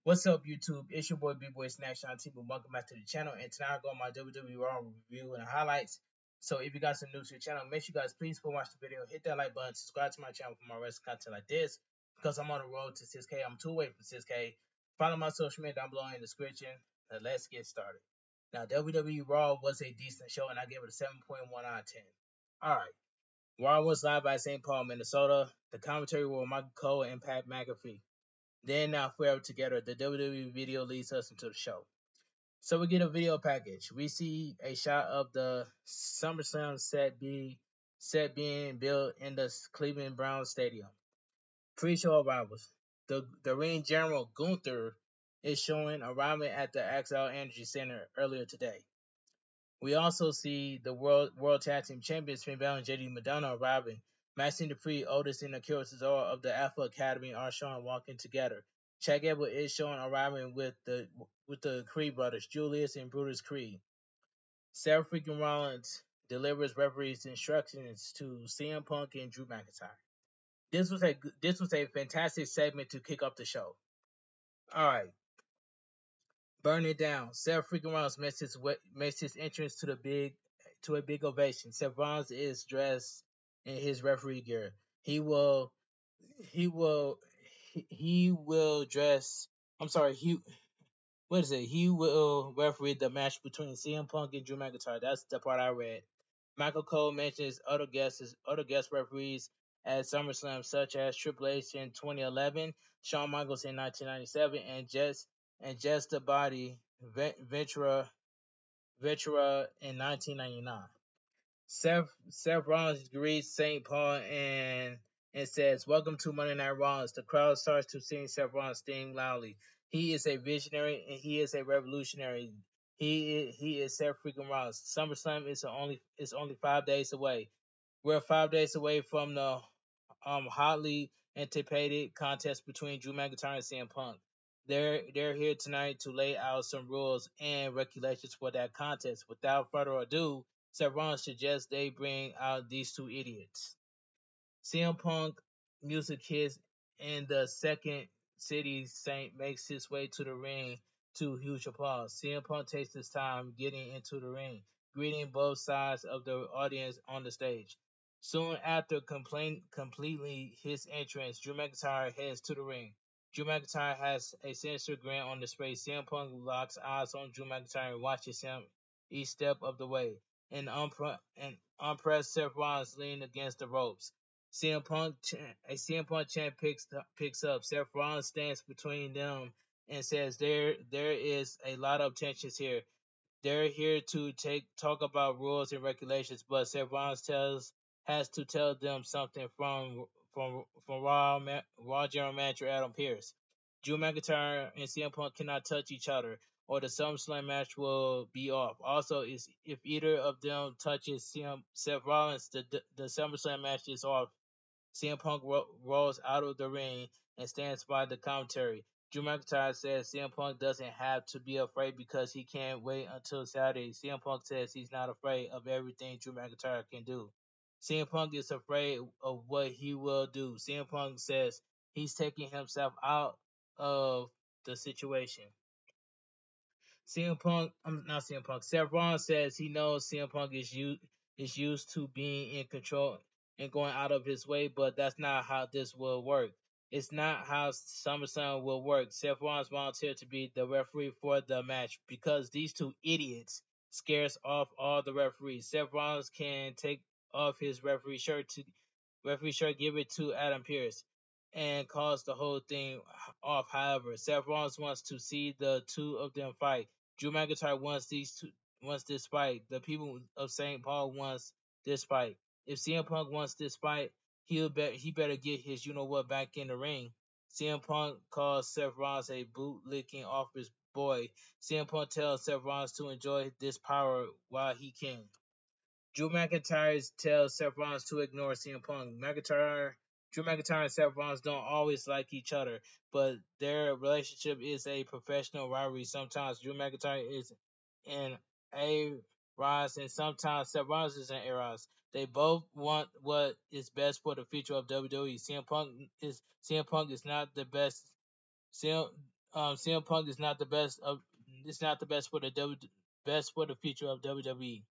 What's up, YouTube? It's your boy Biboysnacksjonnytv. Welcome back to the channel. And tonight I go on my WWE Raw review and highlights. So if you guys are new to the channel, make sure you guys please go watch the video, hit that like button, subscribe to my channel for more wrestling content like this. Because I'm on the road to 6K. I'm 2 away from 6K. Follow my social media down below in the description. Now let's get started. Now WWE Raw was a decent show, and I gave it a 7.1 out of 10. All right. Raw was live by St. Paul, Minnesota. The commentary were Michael Cole and Pat McAfee. Then now forever together, the WWE video leads us into the show. So we get a video package. We see a shot of the SummerSlam set being built in the Cleveland Browns Stadium. Pre-show arrivals. The ring general Gunther is showing arriving at the XL Energy Center earlier today. We also see the World Tag Team Champions Finn Balor and JD Madonna arriving. Maxine Dupree, Otis, and Akira Tozawa of the Alpha Academy are shown walking together. Chad Gable is shown arriving with the Creed brothers, Julius and Brutus Creed. Seth freaking Rollins delivers referees instructions to CM Punk and Drew McIntyre. This was a fantastic segment to kick off the show. All right. Burn it down. Seth freaking Rollins makes his entrance to a big ovation. Seth Rollins is dressed in his referee gear. He will dress. I'm sorry. He will referee the match between CM Punk and Drew McIntyre. That's the part I read. Michael Cole mentions other guest referees at SummerSlam, such as Triple H in 2011, Shawn Michaels in 1997, and Just the Body Ventura in 1999. Seth Rollins greets St. Paul and says, "Welcome to Monday Night Rollins." The crowd starts to sing Seth Rollins' theme loudly. He is a visionary and he is a revolutionary. He is Seth freaking Rollins. SummerSlam is only 5 days away. We're 5 days away from the hotly anticipated contest between Drew McIntyre and CM Punk. They're here tonight to lay out some rules and regulations for that contest. Without further ado, Seth Rollins suggests they bring out these two idiots. CM Punk, music hits, and the Second City Saint makes his way to the ring to huge applause. CM Punk takes his time getting into the ring, greeting both sides of the audience on the stage. Soon after completely his entrance, Drew McIntyre heads to the ring. Drew McIntyre has a sinister grin on his face. CM Punk locks eyes on Drew McIntyre and watches him each step of the way. An unpressed Seth Rollins leaning against the ropes. CM Punk chant picks up. Seth Rollins stands between them and says, there is a lot of tensions here. They're here to talk about rules and regulations, but Seth Rollins has to tell them something from Raw General Manager Adam Pearce. Drew McIntyre and CM Punk cannot touch each other, or the SummerSlam match will be off. Also, if either of them touches Seth Rollins, the SummerSlam match is off. CM Punk rolls out of the ring and stands by the commentary. Drew McIntyre says CM Punk doesn't have to be afraid because he can't wait until Saturday. CM Punk says he's not afraid of everything Drew McIntyre can do. CM Punk is afraid of what he will do. CM Punk says he's taking himself out of the situation. Seth Rollins says he knows CM Punk is used to being in control and going out of his way, but that's not how this will work. It's not how SummerSlam will work. Seth Rollins volunteered to be the referee for the match because these two idiots scares off all the referees. Seth Rollins can take off his referee shirt, give it to Adam Pearce, and calls the whole thing off. However, Seth Rollins wants to see the two of them fight. Drew McIntyre wants this fight. The people of St. Paul wants this fight. If CM Punk wants this fight, he better get his you-know-what back in the ring. CM Punk calls Seth Rollins a boot-licking office boy. CM Punk tells Seth Rollins to enjoy this power while he can. Drew McIntyre tells Seth Rollins to ignore CM Punk. Drew McIntyre and Seth Rollins don't always like each other, but their relationship is a professional rivalry. Sometimes Drew McIntyre is in A-Rise, and sometimes Seth Rollins is in A-Rise. They both want what is best for the future of WWE. CM Punk is not the best. CM Punk is not the best of. It's not the best for the best for the future of WWE.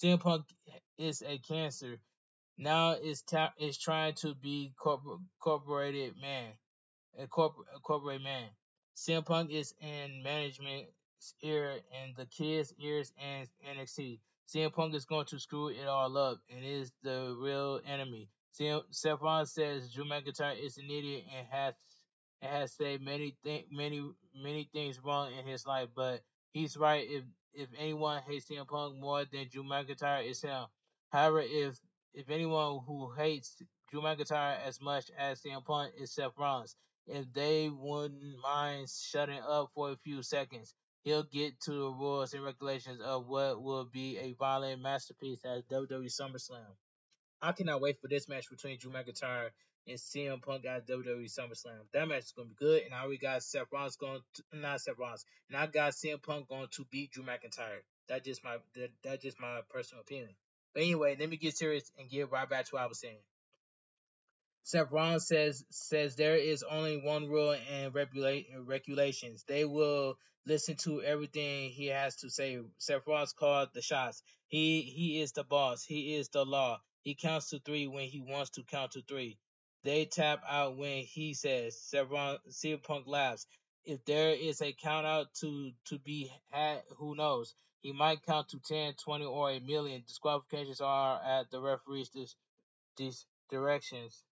CM Punk is a cancer. Now is trying to be corporated man, a corporate man. CM Punk is in management's ear and the kids' ears and NXT. CM Punk is going to screw it all up and is the real enemy. Seth Rollins says Drew McIntyre is an idiot and has said many things wrong in his life, but he's right. If anyone hates CM Punk more than Drew McIntyre, it's him. However, if anyone who hates Drew McIntyre as much as CM Punk is Seth Rollins, if they wouldn't mind shutting up for a few seconds, he'll get to the rules and regulations of what will be a violent masterpiece at WWE SummerSlam. I cannot wait for this match between Drew McIntyre and CM Punk at WWE SummerSlam. That match is going to be good, and I already got Seth Rollins not Seth Rollins, and I got CM Punk going to beat Drew McIntyre. That's just my personal opinion. But anyway, let me get serious and get right back to what I was saying. Seth Rollins says there is only one rule and regulations. They will listen to everything he has to say. Seth Rollins called the shots. He is the boss. He is the law. He counts to three when he wants to count to three. They tap out when he says. CM Punk laughs. If there is a count out to be had, who knows? He might count to 10, 20, or a million. Disqualifications are at the referee's these directions.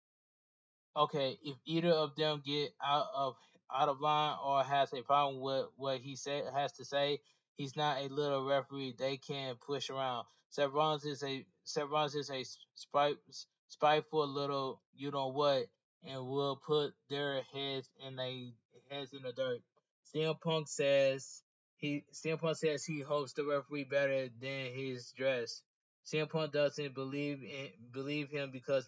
Okay, if either of them get out of line or has a problem with what he has to say, he's not a little referee they can push around. Seth Rollins is a spiteful little you know what, and will put their heads in the dirt. CM Punk says he hopes the referee better than his dress. CM Punk doesn't believe him because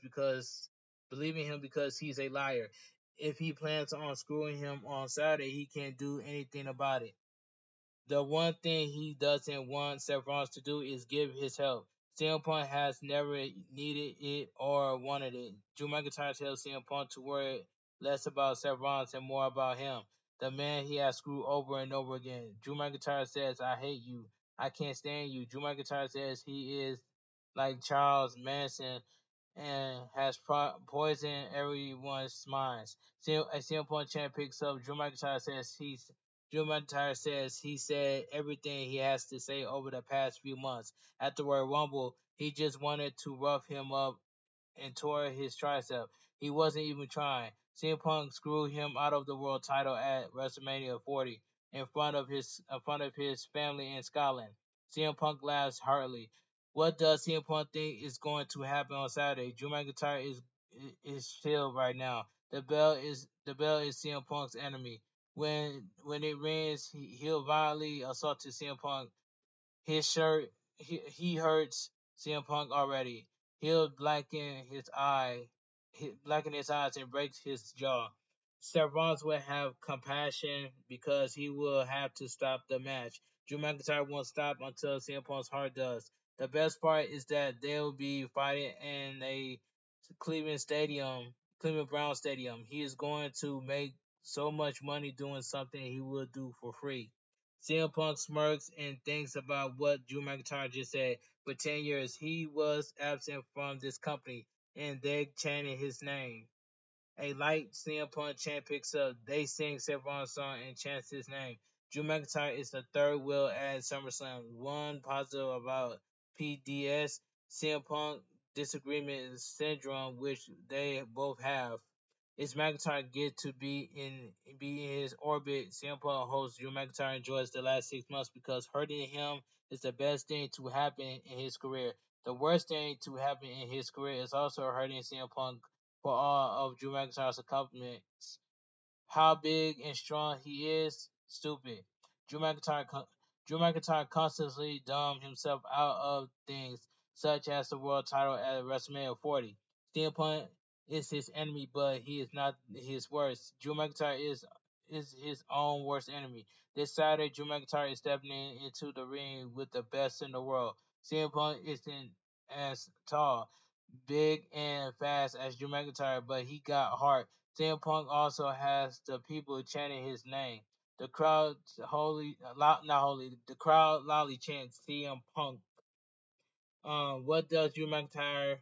he's a liar. If he plans on screwing him on Saturday, he can't do anything about it. The one thing he doesn't want Seth Rollins to do is give his help. CM Punk has never needed it or wanted it. Drew McIntyre tells CM Punk to worry less about Seth Rollins and more about him, the man he has screwed over and over again. Drew McIntyre says, I hate you. I can't stand you. Drew McIntyre says he is like Charles Manson and has poisoned everyone's minds. A CM Punk chant picks up. Drew McIntyre says he said everything he has to say over the past few months. At the Royal Rumble, he just wanted to rough him up and tore his tricep. He wasn't even trying. CM Punk screwed him out of the world title at WrestleMania 40 in front of his family in Scotland. CM Punk laughs heartily. What does CM Punk think is going to happen on Saturday? Drew McIntyre is chill right now. The bell is CM Punk's enemy. When it rings, he'll violently assault CM Punk. His shirt, he hurts CM Punk already. He'll blacken his eyes and break his jaw. Seth Rollins will have compassion because he will have to stop the match. Drew McIntyre won't stop until CM Punk's heart does. The best part is that they'll be fighting in a Cleveland Stadium, Cleveland Brown Stadium. He is going to make so much money doing something he would do for free. CM Punk smirks and thinks about what Drew McIntyre just said. For 10 years, he was absent from this company, and they chanted his name. A light CM Punk chant picks up. They sing Seth Rollins' song and chants his name. Drew McIntyre is the third wheel at SummerSlam. One positive about PDS, CM Punk disagreement syndrome, which they both have. Is McIntyre get to be in his orbit? CM Punk host Drew McIntyre enjoys the last 6 months because hurting him is the best thing to happen in his career. The worst thing to happen in his career is also hurting CM Punk for all of Drew McIntyre's accomplishments. How big and strong he is, stupid. Drew McIntyre, Drew McIntyre constantly dumbed himself out of things such as the world title at WrestleMania 40. CM Punk is his enemy, but he is not his worst. Drew McIntyre is his own worst enemy. This Saturday, Drew McIntyre is stepping into the ring with the best in the world. CM Punk isn't as tall, big, and fast as Drew McIntyre, but he got heart. CM Punk also has the people chanting his name. The crowd not holy, the crowd loudly chants CM Punk. What does Drew McIntyre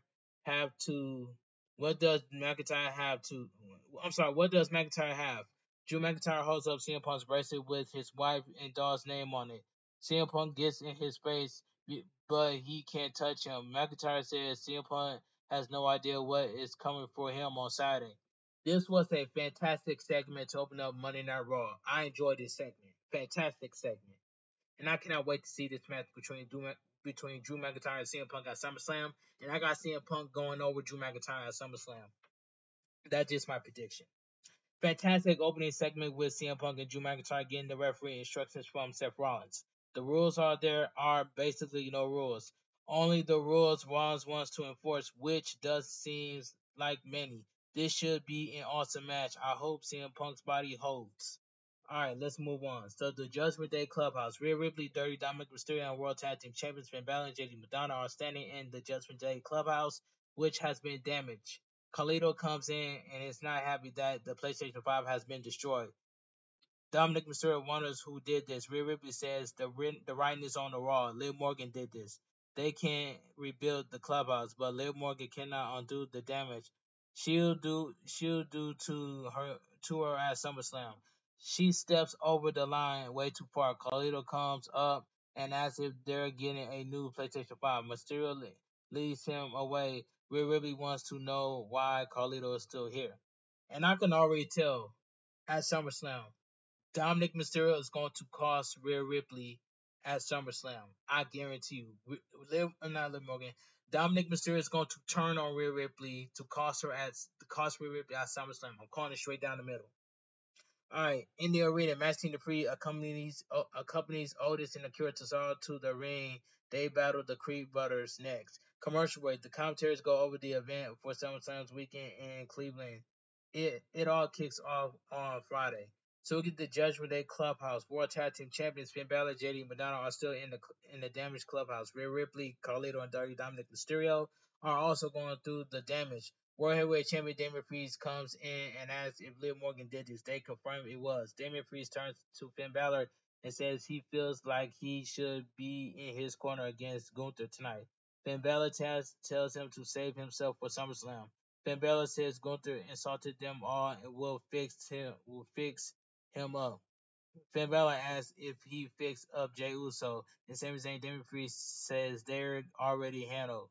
have to? What does McIntyre have to? I'm sorry. What does McIntyre have? Drew McIntyre holds up CM Punk's bracelet with his wife and dog's name on it. CM Punk gets in his face, but he can't touch him. McIntyre says CM Punk has no idea what is coming for him on Saturday. This was a fantastic segment to open up Monday Night Raw. I enjoyed this segment. Fantastic segment. And I cannot wait to see this match between Drew McIntyre and CM Punk at SummerSlam. And I got CM Punk going over Drew McIntyre at SummerSlam. That's just my prediction. Fantastic opening segment with CM Punk and Drew McIntyre getting the referee instructions from Seth Rollins. The rules are basically no rules. Only the rules Rollins wants to enforce, which does seems like many. This should be an awesome match. I hope CM Punk's body holds. Alright, let's move on. So the Judgment Day Clubhouse. Rhea Ripley, Dirty Dominic Mysterio, and World Tag Team Champions Finn Balor and JD Madonna are standing in the Judgment Day Clubhouse, which has been damaged. Carlito comes in and is not happy that the PlayStation 5 has been destroyed. Dominic Mysterio wonders who did this. Rhea Ripley says the writing is on the wall. Liv Morgan did this. They can't rebuild the clubhouse, but Liv Morgan cannot undo the damage she'll do to her at SummerSlam. She steps over the line way too far. Carlito comes up and asks if they're getting a new PlayStation 5. Mysterio leads him away. Rhea Ripley wants to know why Carlito is still here. And I can already tell at SummerSlam Dominic Mysterio is going to cost Rhea Ripley at SummerSlam. I guarantee you. Not Liv Morgan. Dominic Mysterio is going to turn on Rhea Ripley to cost Rhea Ripley at SummerSlam. I'm calling it straight down the middle. All right, in the arena, Max Dupree accompanies Otis and Akira Tozawa to the ring. They battle the Creed brothers next. Commercial break. The commentators go over the event for SummerSlam's weekend in Cleveland. It all kicks off on Friday. So we get the Judgment Day Clubhouse. World Tag Team Champions Finn Balor, JD and Madonna are still in the damaged clubhouse. Rhea Ripley, Carlito, and Dirty Dominic Mysterio are also going through the damage. World Heavyweight Champion Damian Priest comes in and asks if Liv Morgan did this. They confirm it was. Damian Priest turns to Finn Balor and says he feels like he should be in his corner against Gunther tonight. Finn Balor tells him to save himself for SummerSlam. Finn Balor says Gunther insulted them all and will fix him up. Finn Balor asks if he fixed up Jey Uso, and Sami Zayn Damian Priest says they're already handled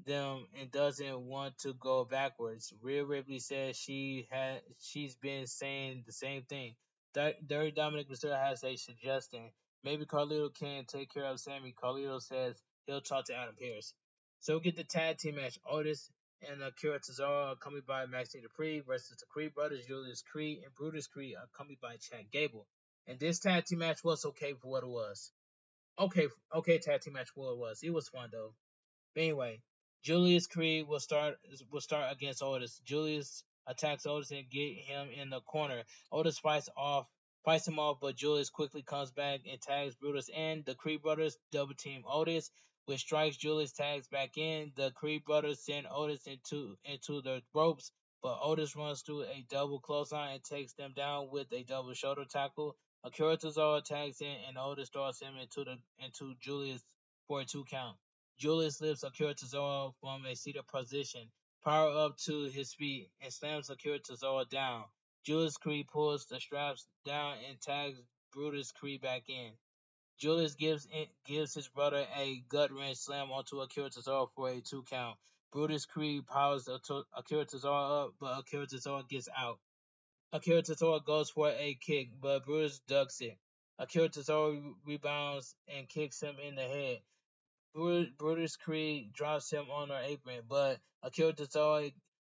them and doesn't want to go backwards. Rhea Ripley says she's been saying the same thing. Dirty Dominic Mysterio has a suggestion. Maybe Carlito can take care of Sammy. Carlito says he'll talk to Adam Pearce. So we get the tag team match. Otis and Akira Tozawa accompanied by Maxine Dupree versus the Creed brothers, Julius Creed and Brutus Creed accompanied by Chad Gable. And this tag team match was okay for what it was. Okay tag team match for what it was. It was fun though. But anyway, Julius Creed will start against Otis. Julius attacks Otis and get him in the corner. Otis fights him off, but Julius quickly comes back and tags Brutus and the Creed brothers double team Otis, which strikes Julius tags back in. The Creed brothers send Otis into the ropes, but Otis runs through a double clothesline and takes them down with a double shoulder tackle. Akira Tozawa tags in and Otis throws him into Julius for a 2 count. Julius lifts Akira Tozawa from a seated position, power up to his feet, and slams Akira Tozawa down. Julius Creed pulls the straps down and tags Brutus Creed back in. Julius gives his brother a gut wrench slam onto Akira Tozawa for a 2 count. Brutus Creed powers Akira Tozawa up, but Akira Tozawa gets out. Akira Tozawa goes for a kick, but Brutus ducks it. Akira Tozawa rebounds and kicks him in the head. Brutus Creed drops him on her apron, but Akira Tozawa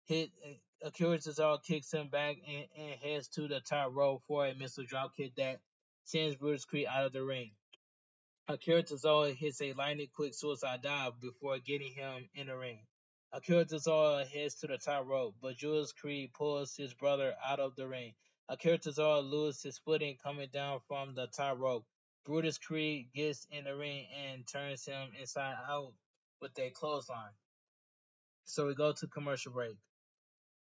kicks him back and heads to the top rope for a missile dropkick that sends Brutus Creed out of the ring. Akira Tozawa hits a lightning quick suicide dive before getting him in the ring. Akira Tozawa heads to the top rope, but Julius Creed pulls his brother out of the ring. Akira Tozawa loses his footing coming down from the top rope. Brutus Creed gets in the ring and turns him inside out with a clothesline. So we go to commercial break.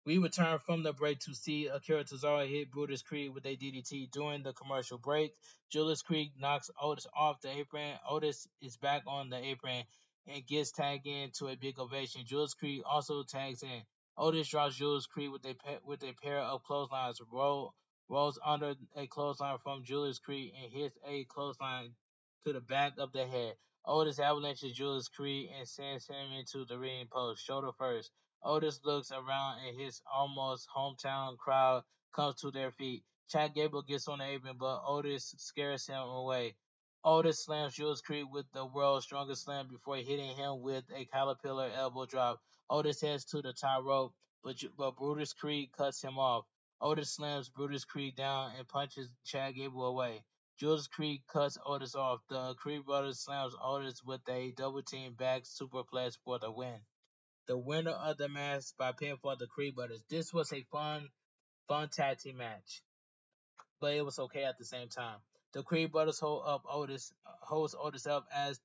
We return from the break to see Akira Tozawa hit Brutus Creed with a DDT during the commercial break. Julius Creed knocks Otis off the apron. Otis is back on the apron and gets tagged in to a big ovation. Julius Creed also tags in. Otis drops Julius Creed with a pair of clotheslines. Rolls under a clothesline from Julius Creed and hits a clothesline to the back of the head. Otis avalanches Julius Creed and sends him into the ring post, shoulder first. Otis looks around and his almost hometown crowd comes to their feet. Chad Gable gets on the apron, but Otis scares him away. Otis slams Julius Creed with the world's strongest slam before hitting him with a caterpillar elbow drop. Otis heads to the top rope, but Brutus Creed cuts him off. Otis slams Brutus Creed down and punches Chad Gable away. Julius Creed cuts Otis off. The Creed brothers slams Otis with a double team back superplex for the win. The winner of the match by pinfall, the Creed brothers. This was a fun tag team match, but it was okay at the same time. The Creed brothers holds Otis up as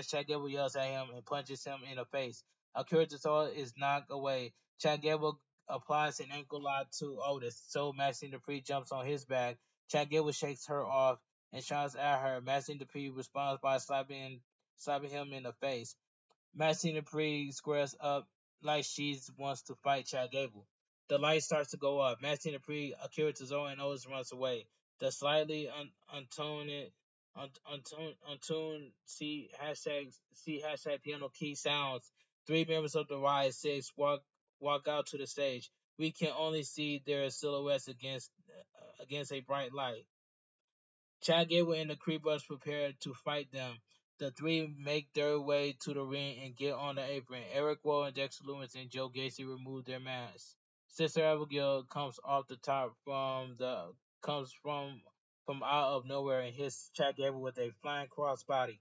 Chad Gable yells at him and punches him in the face. Akira Tozawa is knocked away. Chad Gable applies an ankle lock to Otis, so Maxine Dupree jumps on his back. Chad Gable shakes her off and shouts at her. Maxine Dupree responds by slapping him in the face. Maxine Dupree squares up like she wants to fight Chad Gable. The light starts to go up. Maxine Dupree, Akira Tozawa, and Otis runs away. The slightly untuned see hashtag piano key sounds. Three members of the Riot Six walk out to the stage. We can only see their silhouettes against a bright light. Chad Gable and the Creed brothers prepare to fight them. The three make their way to the ring and get on the apron. Eric Rowan, Dexter Loomis, and Joe Gacy remove their masks. Sister Abigail comes off the top comes from out of nowhere and hits Chad Gable with a flying crossbody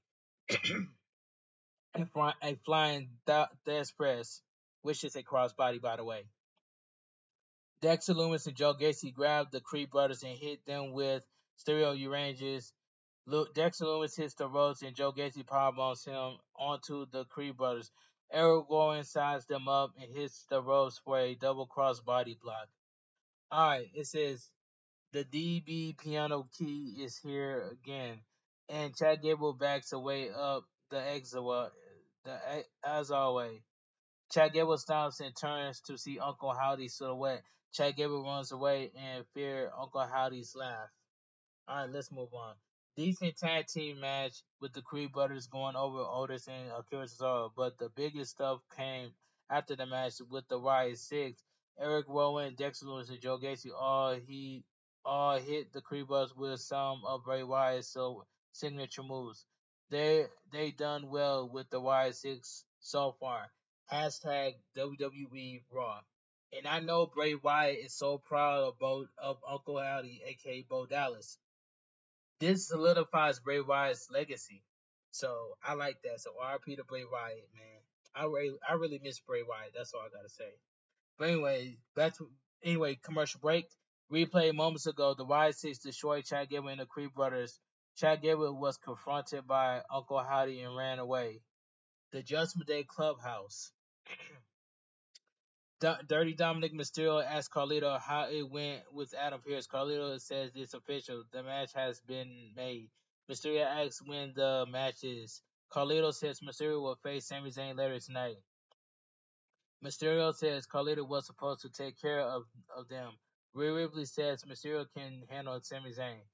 and a flying death press, which is a crossbody by the way. Dexter Loomis and Joe Gacy grab the Creed brothers and hit them with stereo Uranges. Dexter Loomis hits the ropes and Joe Gacy powerbombs him onto the Creed brothers. Eric Rowan sides them up and hits the ropes for a double cross body block. Alright, it says the DB piano key is here again. And Chad Gable backs away up the exit as always. Chad Gable stops and turns to see Uncle Howdy's silhouette. Chad Gable runs away and fear Uncle Howdy's laugh. Alright, let's move on. Decent tag team match with the Creed brothers going over Otis and Akira Tozawa, but the biggest stuff came after the match with the Riot Six. Eric Rowan, Dexter Lewis, and Joe Gacy all hit the Creed brothers with some of Bray Wyatt's signature moves. They done well with the Riot Six so far. Hashtag WWE Raw. And I know Bray Wyatt is so proud of Uncle Howdy, aka Bo Dallas. This solidifies Bray Wyatt's legacy. So I like that. So RP to Bray Wyatt, man. I really miss Bray Wyatt. That's all I gotta say. But anyway, commercial break. Replay moments ago, the Wyatt Six destroyed Chad Gable and the Creed brothers. Chad Gable was confronted by Uncle Howdy and ran away. The Judgment Day Clubhouse. Dirty Dominic Mysterio asked Carlito how it went with Adam Pearce. Carlito says it's official. The match has been made. Mysterio asks when the match is. Carlito says Mysterio will face Sami Zayn later tonight. Mysterio says Carlito was supposed to take care of them. Rhea Ripley says Mysterio can handle Sami Zayn.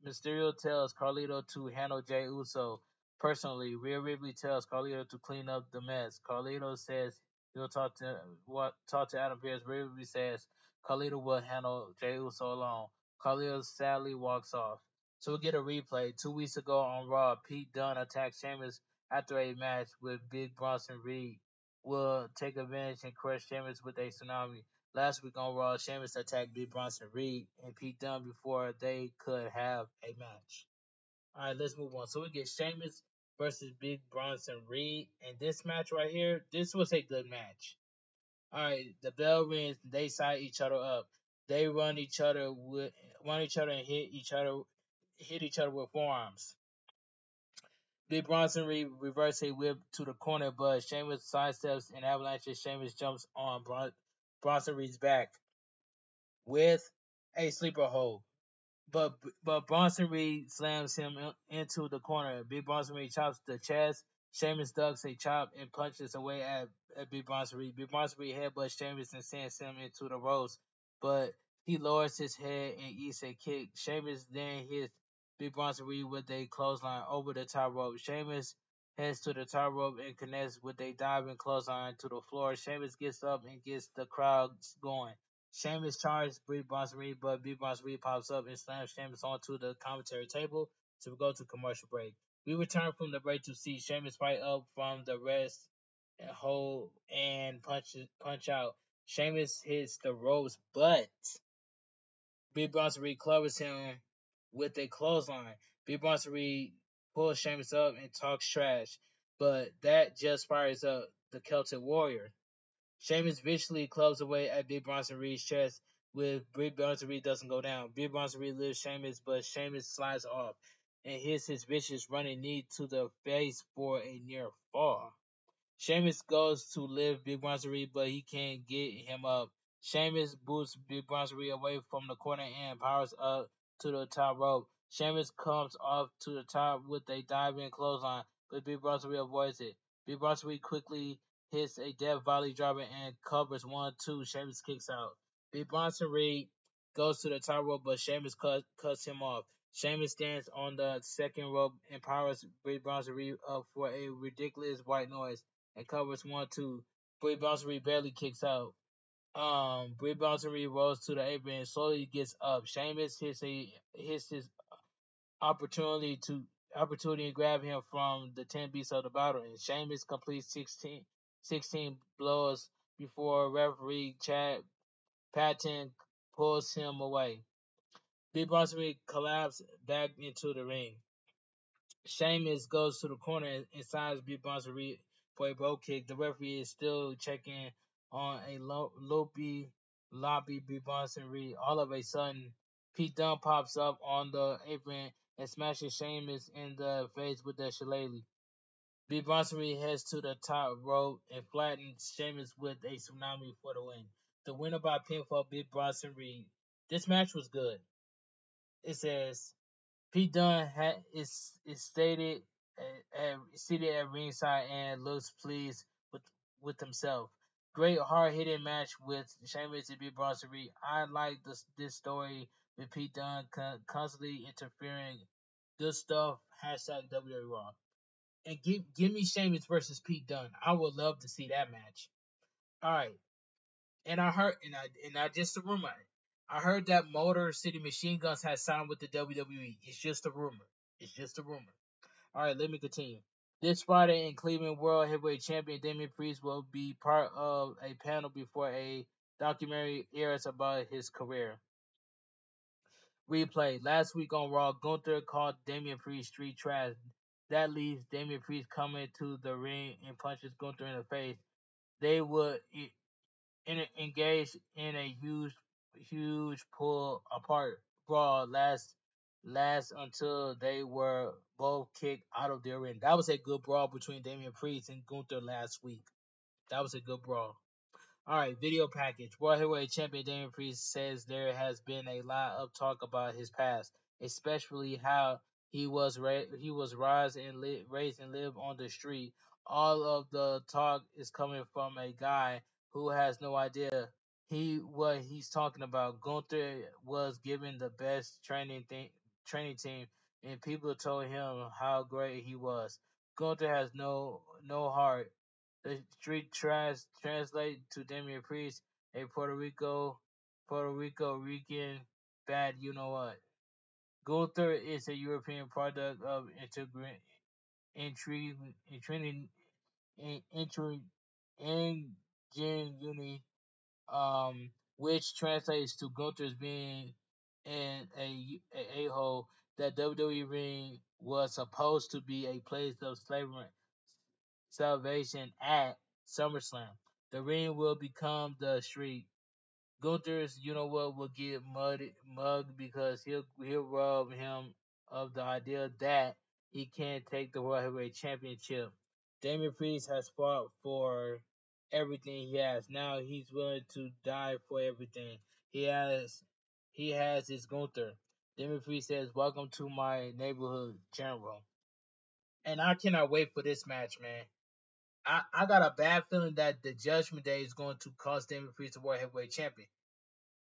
Mysterio tells Carlito to handle Jey Uso personally. Rhea Ripley tells Carlito to clean up the mess. Carlito says he'll talk to Adam Pearce. Rhea Ripley says Carlito will handle Jey Uso alone. Carlito sadly walks off. So we get a replay. 2 weeks ago on Raw, Pete Dunne attacked Sheamus after a match with Big Bronson Reed. Will take advantage and crush Sheamus with a tsunami. Last week on Raw, Sheamus attacked Big Bronson Reed and Pete Dunne before they could have a match. Alright, let's move on. So we get Sheamus versus Big Bronson Reed. And this match right here, this was a good match. Alright, the bell rings, they side each other up. They run each other and hit each other with forearms. Big Bronson reverses a whip to the corner, but Sheamus sidesteps and avalanches. Sheamus jumps on Bronson Reed's back with a sleeper hold. But but Bronson Reed slams him into the corner. Big Bronson Reed chops the chest. Sheamus ducks a chop and punches away at Big Bronson Reed. Big Bronson Reed headbutts Sheamus and sends him into the ropes, but he lowers his head and eats a kick. Sheamus then hits Big Bronson Reed with a clothesline over the top rope. Sheamus heads to the top rope and connects with a diving clothesline to the floor. Sheamus gets up and gets the crowd going. Sheamus charges Big Boss Reed, but Big Boss Reed pops up and slams Sheamus onto the commentary table to go to commercial break. We return from the break to see Sheamus fight up from the rest and hold and punch out. Sheamus hits the ropes, but Big Boss Reed covers him with a clothesline. Big Boss Reed pulls Sheamus up and talks trash, but that just fires up the Celtic Warrior. Sheamus viciously clubs away at Big Bronson Reed's chest with Big Bronson Reed doesn't go down. Big Bronson Reed lifts Sheamus, but Sheamus slides off and hits his vicious running knee to the face for a near fall. Sheamus goes to lift Big Bronson Reed, but he can't get him up. Sheamus boots Big Bronson Reed away from the corner and powers up to the top rope. Sheamus comes off to the top with a diving clothesline, but Big Bronson Reed avoids it. Big Bronson Reed quickly hits a death volley driver and covers 1-2. Sheamus kicks out. Big Bronson Reed goes to the top rope, but Sheamus cuts him off. Sheamus stands on the second rope and powers Big Bronson Reed up for a ridiculous white noise and covers 1-2. Brie Bouncery barely kicks out. Brie Bouncery rolls to the apron and slowly gets up. Sheamus hits his opportunity to grab him from the 10 beats of the battle, and Sheamus completes 16 blows before referee Chad Patton pulls him away. Big Bouncery collapses back into the ring. Sheamus goes to the corner and signs Big Bouncery for a bro kick. The referee is still checking on a loppy Big Bouncery. All of a sudden, Pete Dunne pops up on the apron and smashes Sheamus in the face with the shillelagh. Big Bouncery heads to the top rope and flattens Sheamus with a tsunami for the win. The winner by pinfall, Big Bronson Reed. This match was good. It says Pete Dunne is seated at ringside and looks pleased with himself. Great hard hitting match with Sheamus and Big Bronson Reed. I like this story with Pete Dunne constantly interfering. Good stuff. Hashtag WWE Raw. And give me Sheamus versus Pete Dunne. I would love to see that match. All right. And I heard, and I just a rumor. I heard that Motor City Machine Guns has signed with the WWE. It's just a rumor. It's just a rumor. All right, let me continue. This Friday in Cleveland, World Heavyweight Champion Damian Priest will be part of a panel before a documentary airs about his career. Replay. Last week on Raw, Gunther called Damian Priest street trash. That leaves Damian Priest coming to the ring and punches Gunther in the face. They would engaged in a huge pull apart brawl last until they were both kicked out of their ring. That was a good brawl between Damian Priest and Gunther last week. That was a good brawl. All right, video package. World Heavyweight Champion Damian Priest says there has been a lot of talk about his past, especially how he was raised and live on the street. All of the talk is coming from a guy who has no idea what he's talking about. Gunther was given the best training team, and people told him how great he was. Gunther has no heart. The street trash translate to Damian Priest, a Puerto Rican bad you know what. Gunther is a European product of ingenuity, which translates to Gunther's being in a-hole. That WWE ring was supposed to be a place of slavery salvation at SummerSlam. The ring will become the street. Gunther's, you know what, will get mugged because he'll rob him of the idea that he can't take the World Heavyweight Championship. Damian Priest has fought for everything he has. Now he's willing to die for everything. He has he has his Gunther. Damien Priest says, "Welcome to my neighborhood, General." And I cannot wait for this match, man. I got a bad feeling that the Judgment Day is going to cost Damien Priest the World Heavyweight Champion.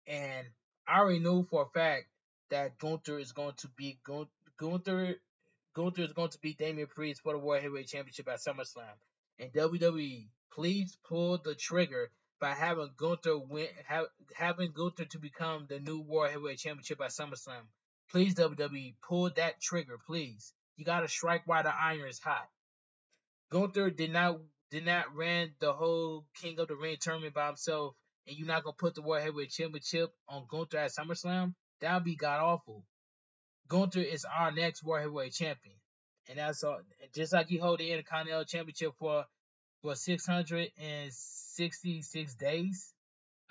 And I already knew for a fact that Gunther is going to be Gunther Gunther is going to beat Damian Priest for the World Heavyweight Championship at SummerSlam. And WWE, please pull the trigger by having Gunther having Gunther to become the new World Heavyweight Championship at SummerSlam. Please, WWE, pull that trigger, please. You gotta strike while the iron is hot. Gunther did not ran the whole King of the Ring tournament by himself, and you're not gonna put the World Heavyweight Championship on Gunther at SummerSlam. That would be god awful. Gunther is our next World Heavyweight Champion, and that's all. Just like he hold the Intercontinental Championship for 666 days.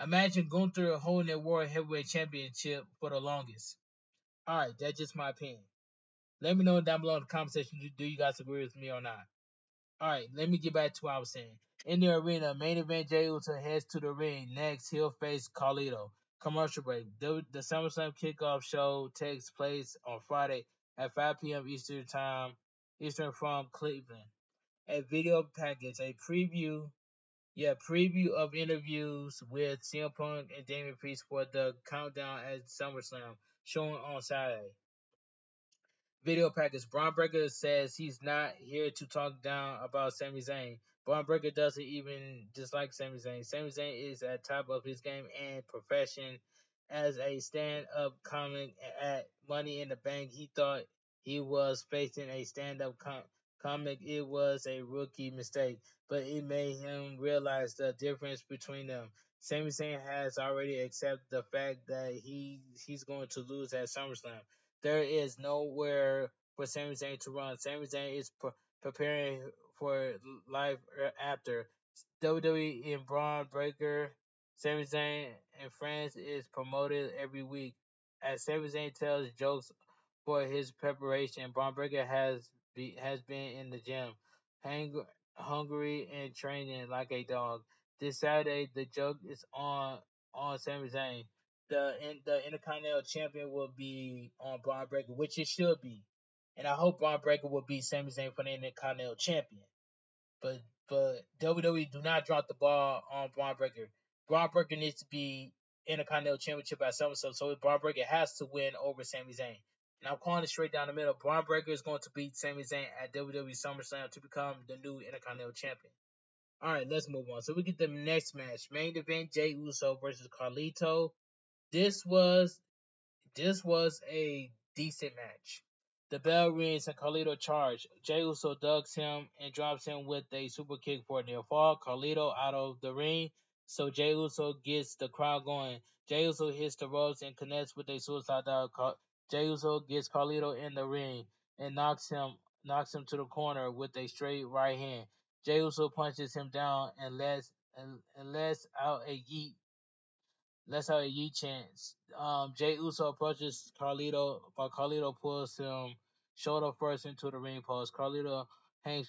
Imagine Gunther holding the World Heavyweight Championship for the longest. All right, that's just my opinion. Let me know down below in the comment section. Do you guys agree with me or not? All right, let me get back to what I was saying. In the arena, main event Jey Uso heads to the ring. Next, he'll face Carlito. Commercial break. The SummerSlam kickoff show takes place on Friday at 5 p.m. Eastern from Cleveland. A video package, a preview of interviews with CM Punk and Damian Priest for the countdown at SummerSlam, showing on Saturday. Video package. Braun Breaker says he's not here to talk down about Sami Zayn. Braun Breaker doesn't even dislike Sami Zayn. Sami Zayn is at top of his game and profession. As a stand-up comic at Money in the Bank, he thought he was facing a stand-up comic. It was a rookie mistake, but it made him realize the difference between them. Sami Zayn has already accepted the fact that he's going to lose at SummerSlam. There is nowhere for Sami Zayn to run. Sami Zayn is preparing for life after. WWE and Braun Breaker, Sami Zayn and friends is promoted every week. As Sami Zayn tells jokes for his preparation, Braun Breaker has been in the gym, hungry and training like a dog. This Saturday, the joke is on Sami Zayn. The Intercontinental Champion will be on Braun Breaker, which it should be, and I hope Braun Breaker will beat Sami Zayn for the Intercontinental Champion. But WWE do not drop the ball on Braun Breaker. Braun Breaker needs to be Intercontinental Championship at SummerSlam, so Braun Breaker has to win over Sami Zayn. And I'm calling it straight down the middle. Braun Breaker is going to beat Sami Zayn at WWE SummerSlam to become the new Intercontinental Champion. All right, let's move on. So we get the next match. Main event: Jey Uso versus Carlito. This was this was a decent match. The bell rings and Carlito charged. Jey Uso ducks him and drops him with a super kick for a near fall. Carlito out of the ring, so Jey Uso gets the crowd going. Jey Uso hits the ropes and connects with a suicide dive. Jey Uso gets Carlito in the ring and knocks him to the corner with a straight right hand. Jey Uso punches him down and lets out a yeet. Let's have a Yi chance. Jey Uso approaches Carlito, but Carlito pulls him shoulder first into the ring post. Carlito hangs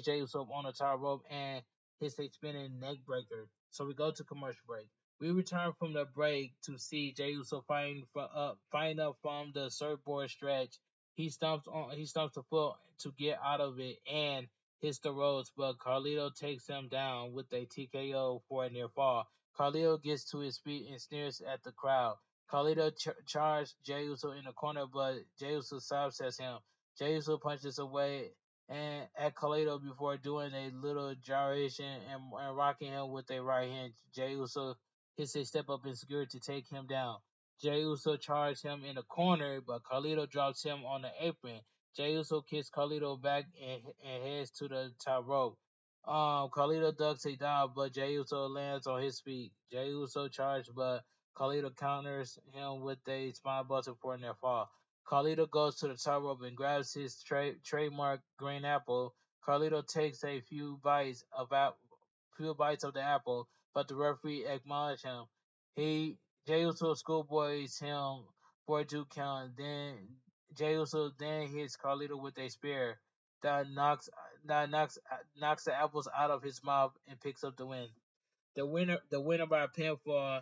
Jey Uso on the top rope and hits a spinning neck breaker. So we go to commercial break. We return from the break to see Jey Uso fighting up from the surfboard stretch. He stumps the foot to get out of it and hits the ropes, but Carlito takes him down with a TKO for a near fall. Carlito gets to his feet and sneers at the crowd. Carlito charged Jey Uso in the corner, but Jey Uso sidesteps him. Jey Uso punches away and at Carlito before doing a little gyration and rocking him with a right hand. Jey Uso hits a step up in security to take him down. Jey Uso charged him in the corner, but Carlito drops him on the apron. Jey Uso kicks Carlito back and heads to the top rope. Carlito ducks a dive, but Jey Uso lands on his feet. Jey Uso charged, but Carlito counters him with a spine buster for a near fall. Carlito goes to the top rope and grabs his trademark green apple. Carlito takes a few bites of the apple, but the referee acknowledges him. Jey Uso schoolboys him for a 2 count. Then Jey Uso hits Carlito with a spear that knocks the apples out of his mouth and picks up the win. The winner by pinfall.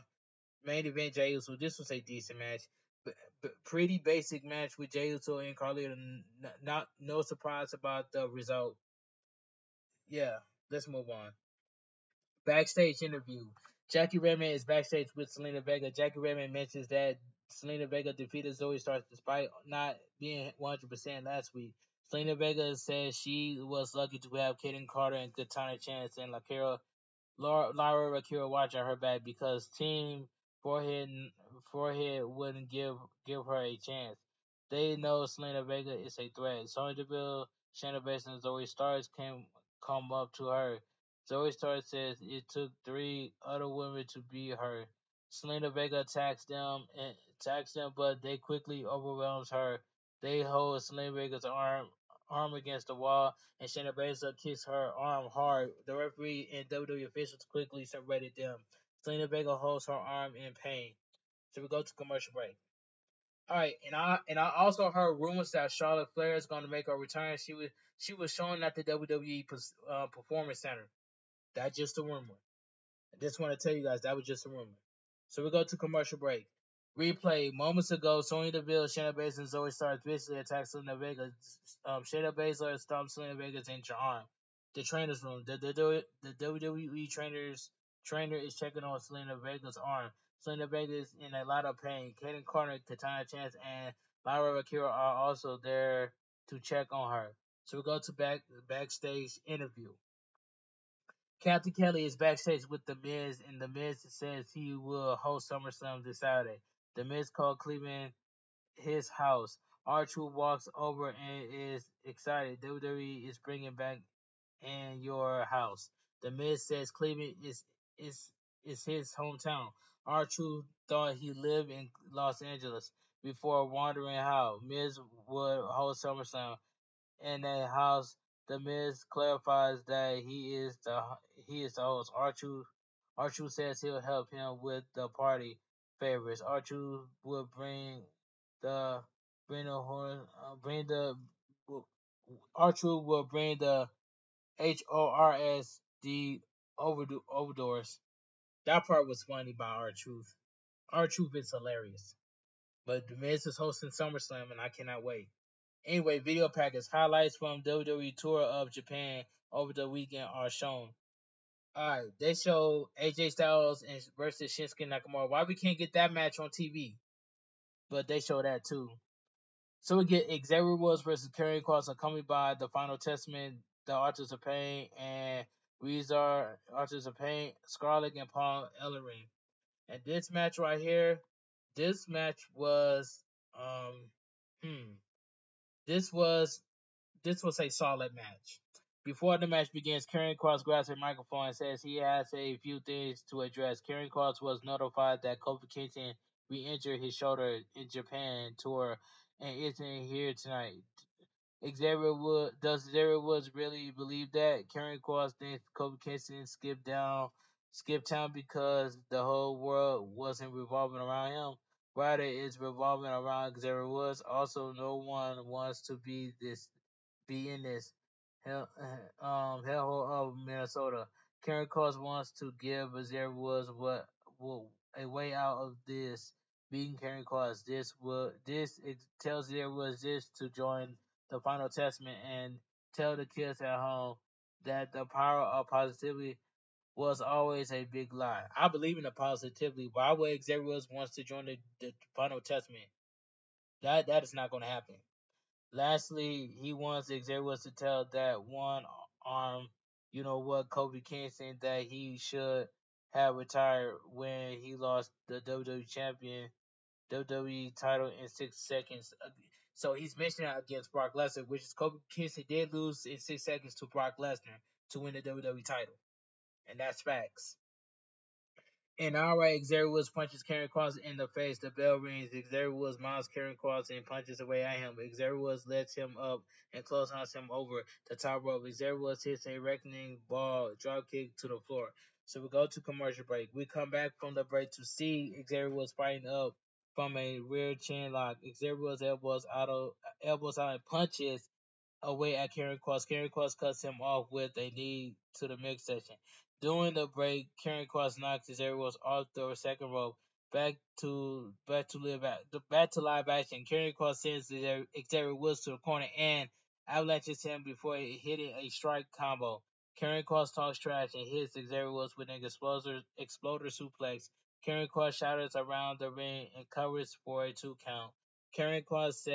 Main event Jey Uso. This was a decent match. Pretty basic match with Jey Uso and Carlito. Not no surprise about the result. Yeah, let's move on. Backstage interview. Jackie Redman is backstage with Selena Vega. Jackie Redman mentions that Selena Vega defeated Zoe Stark despite not being 100% last week. Selena Vega says she was lucky to have Kaden Carter and Katana Chance and Lyra Akira watching her back because Team Forehead wouldn't give her a chance. They know Selena Vega is a threat. Sonya Deville, Shayna Baszler, and Zoe Starks can come up to her. Zoe Starks says it took three other women to beat her. Selena Vega attacks them, but they quickly overwhelms her. They hold Selena Vega's arm against the wall and Shayna Baszler kicks her arm hard. The referee and WWE officials quickly separated them. Selena Vega holds her arm in pain. So we go to commercial break. All right, and I also heard rumors that Charlotte Flair is going to make her return. She was shown at the WWE Performance Center. That's just a rumor. I just want to tell you guys that was just a rumor. So we go to commercial break. Replay. Moments ago, Sonya Deville, Shayna Baszler, and Zoe Starks viciously attacked Selena Vega. Shayna Baszler stomped Selena Vega's injured arm. The trainer's room. The WWE trainer is checking on Selena Vega's arm. Selena Vega is in a lot of pain. Kaden Carter, Katana Chance, and Lyra Akira are also there to check on her. So we go to backstage interview. Captain Kelly is backstage with The Miz, and The Miz says he will host SummerSlam this Saturday. The Miz called Cleveland his house. R-Truth walks over and is excited. WWE is bringing back in your house. The Miz says Cleveland is his hometown. R-Truth thought he lived in Los Angeles before wondering how Miz would host SummerSlam in a house. The Miz clarifies that he is the host. R-Truth says he'll help him with the party favorites. R-Truth will the bring the horn bring the R-Truth will bring the HORS overdoors. That part was funny by R-Truth. R-Truth is hilarious. But The Miz is hosting SummerSlam and I cannot wait. Anyway, video package highlights from WWE Tour of Japan over the weekend are shown. Alright, they show AJ Styles versus Shinsuke Nakamura. Why we can't get that match on TV? But they show that too. So we get Xavier Woods versus Karrion Kross accompanied by the Final Testament, the Archers of Pain, and Rezar Archers of Pain, Scarlet and Paul Ellering. And this match right here, this match was this was this was a solid match. Before the match begins, Karrion Kross grabs a microphone and says he has a few things to address. Karrion Kross was notified that Kofi Kingston re-injured his shoulder in Japan tour and isn't here tonight. Does Xavier Woods really believe that? Karrion Kross thinks Kofi Kingston skipped town because the whole world wasn't revolving around him. Rather, it's revolving around Xavier Woods. Also, no one wants to be in this hellhole of Minnesota. Karen Cross wants to give Xavier Woods a way out of this beating Karen Cross. It tells Xavier Woods this to join the Final Testament and tell the kids at home that the power of positivity was always a big lie. I believe in the positivity. Why would Xavier Woods wants to join the Final Testament? That is not going to happen. Lastly, he wants Xavier Woods to tell that one arm, Kofi Kingston that he should have retired when he lost the WWE title in 6 seconds. So he's mentioning that against Brock Lesnar, which is Kofi Kingston did lose in 6 seconds to Brock Lesnar to win the WWE title, and that's facts. And alright, Xavier Woods punches Karrion Kross in the face. The bell rings. Xavier Woods mounts Karrion Kross and punches away at him. Xavier Woods lets him up and clotheslines him over the top rope. Xavier Woods hits a reckoning ball drop kick to the floor. So we go to commercial break. We come back from the break to see Xavier Woods fighting up from a rear chin lock. Xavier Woods elbows out and punches away at Karen Cross. Karen Cross cuts him off with a knee to the midsection. During the break, Karen Cross knocks Xavier Woods off the second rope. Back to live action. Karen Cross sends Xavier Woods to the corner and avalanches him before hitting a strike combo. Karen Cross talks trash and hits Xavier Woods with an exploder suplex. Karen Cross shatters around the ring and covers for a 2 count. Karen Cross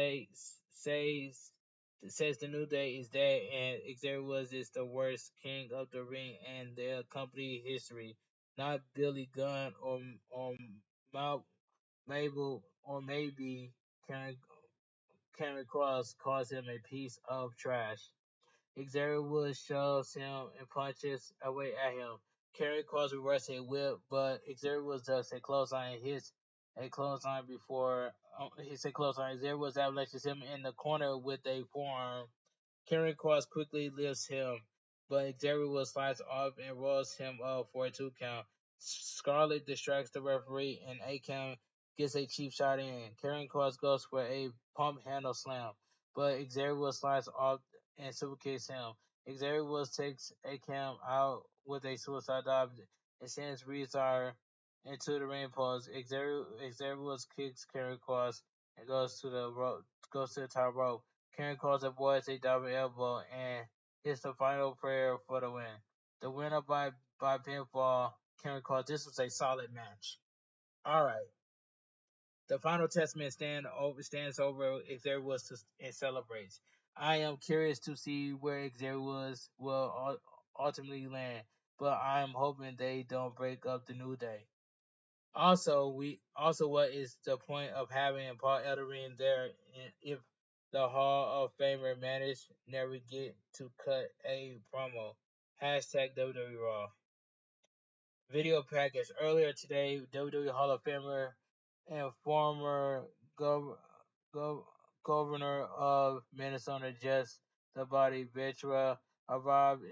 says the New Day is dead and Xavier Woods is the worst king of the ring and their company history. Not Billy Gunn or Mabel or maybe Karen, Karen Cross calls him a piece of trash. Xavier Woods shoves him and punches away at him. Karen Cross reverses a whip, but Xavier Woods does a clothesline and hits a clothesline before hits a clothesline. Xavier Woods avalanches him in the corner with a forearm. Karen Cross quickly lifts him, but Xavier Woods slides off and rolls him up for a 2 count. Scarlett distracts the referee, and A-Count gets a cheap shot in. Karen Cross goes for a pump handle slam, but Xavier Woods slides off and superkicks him. Xavier Woods takes A-Count out with a suicide dive and sends Rezar into the ring post. Xavier Woods kicks Karen Cross and goes to the top rope. Karen Cross avoids a double elbow and hits the final prayer for the win. The winner by pinfall, Karen Cross. This was a solid match. All right. The final testament stands over Xavier Woods and celebrates. I am curious to see where Xavier Woods will ultimately land, but I am hoping they don't break up the New Day. Also, what is the point of having Paul Ellering there if the Hall of Famer managed never get to cut a promo? Hashtag WWE Raw. Video package. Earlier today, WWE Hall of Famer and former gov- gov- governor of Minnesota, Just the Body Ventura, arrived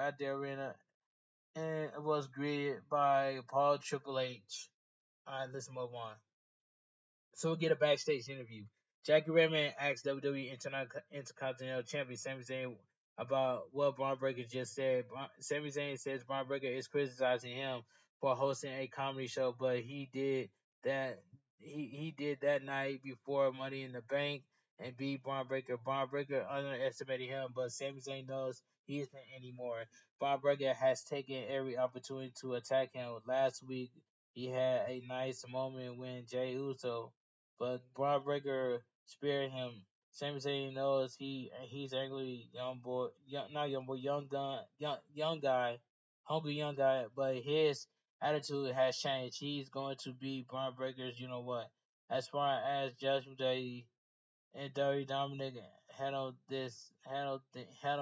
at the arena and was greeted by Paul Triple H. Alright, let's move on. So we'll get a backstage interview. Jackie Redman asks WWE Intercontinental Champion Sami Zayn about what Braun Breaker just said. Sami Zayn says Braun Breaker is criticizing him for hosting a comedy show, but that he did that night before Money in the Bank and beat Braun Breaker. Braun Breaker underestimated him, but Sami Zayn knows he isn't anymore. Braun Breaker has taken every opportunity to attack him. Last week he had a nice moment when Jey Uso but Braun Breaker spared him. Sami Zayn knows he's angry young boy, not young boy, young guy, hungry young guy. But his attitude has changed. He's going to be Braun Breaker's. You know what? As far as Judgment Day and Dirty Dominic handle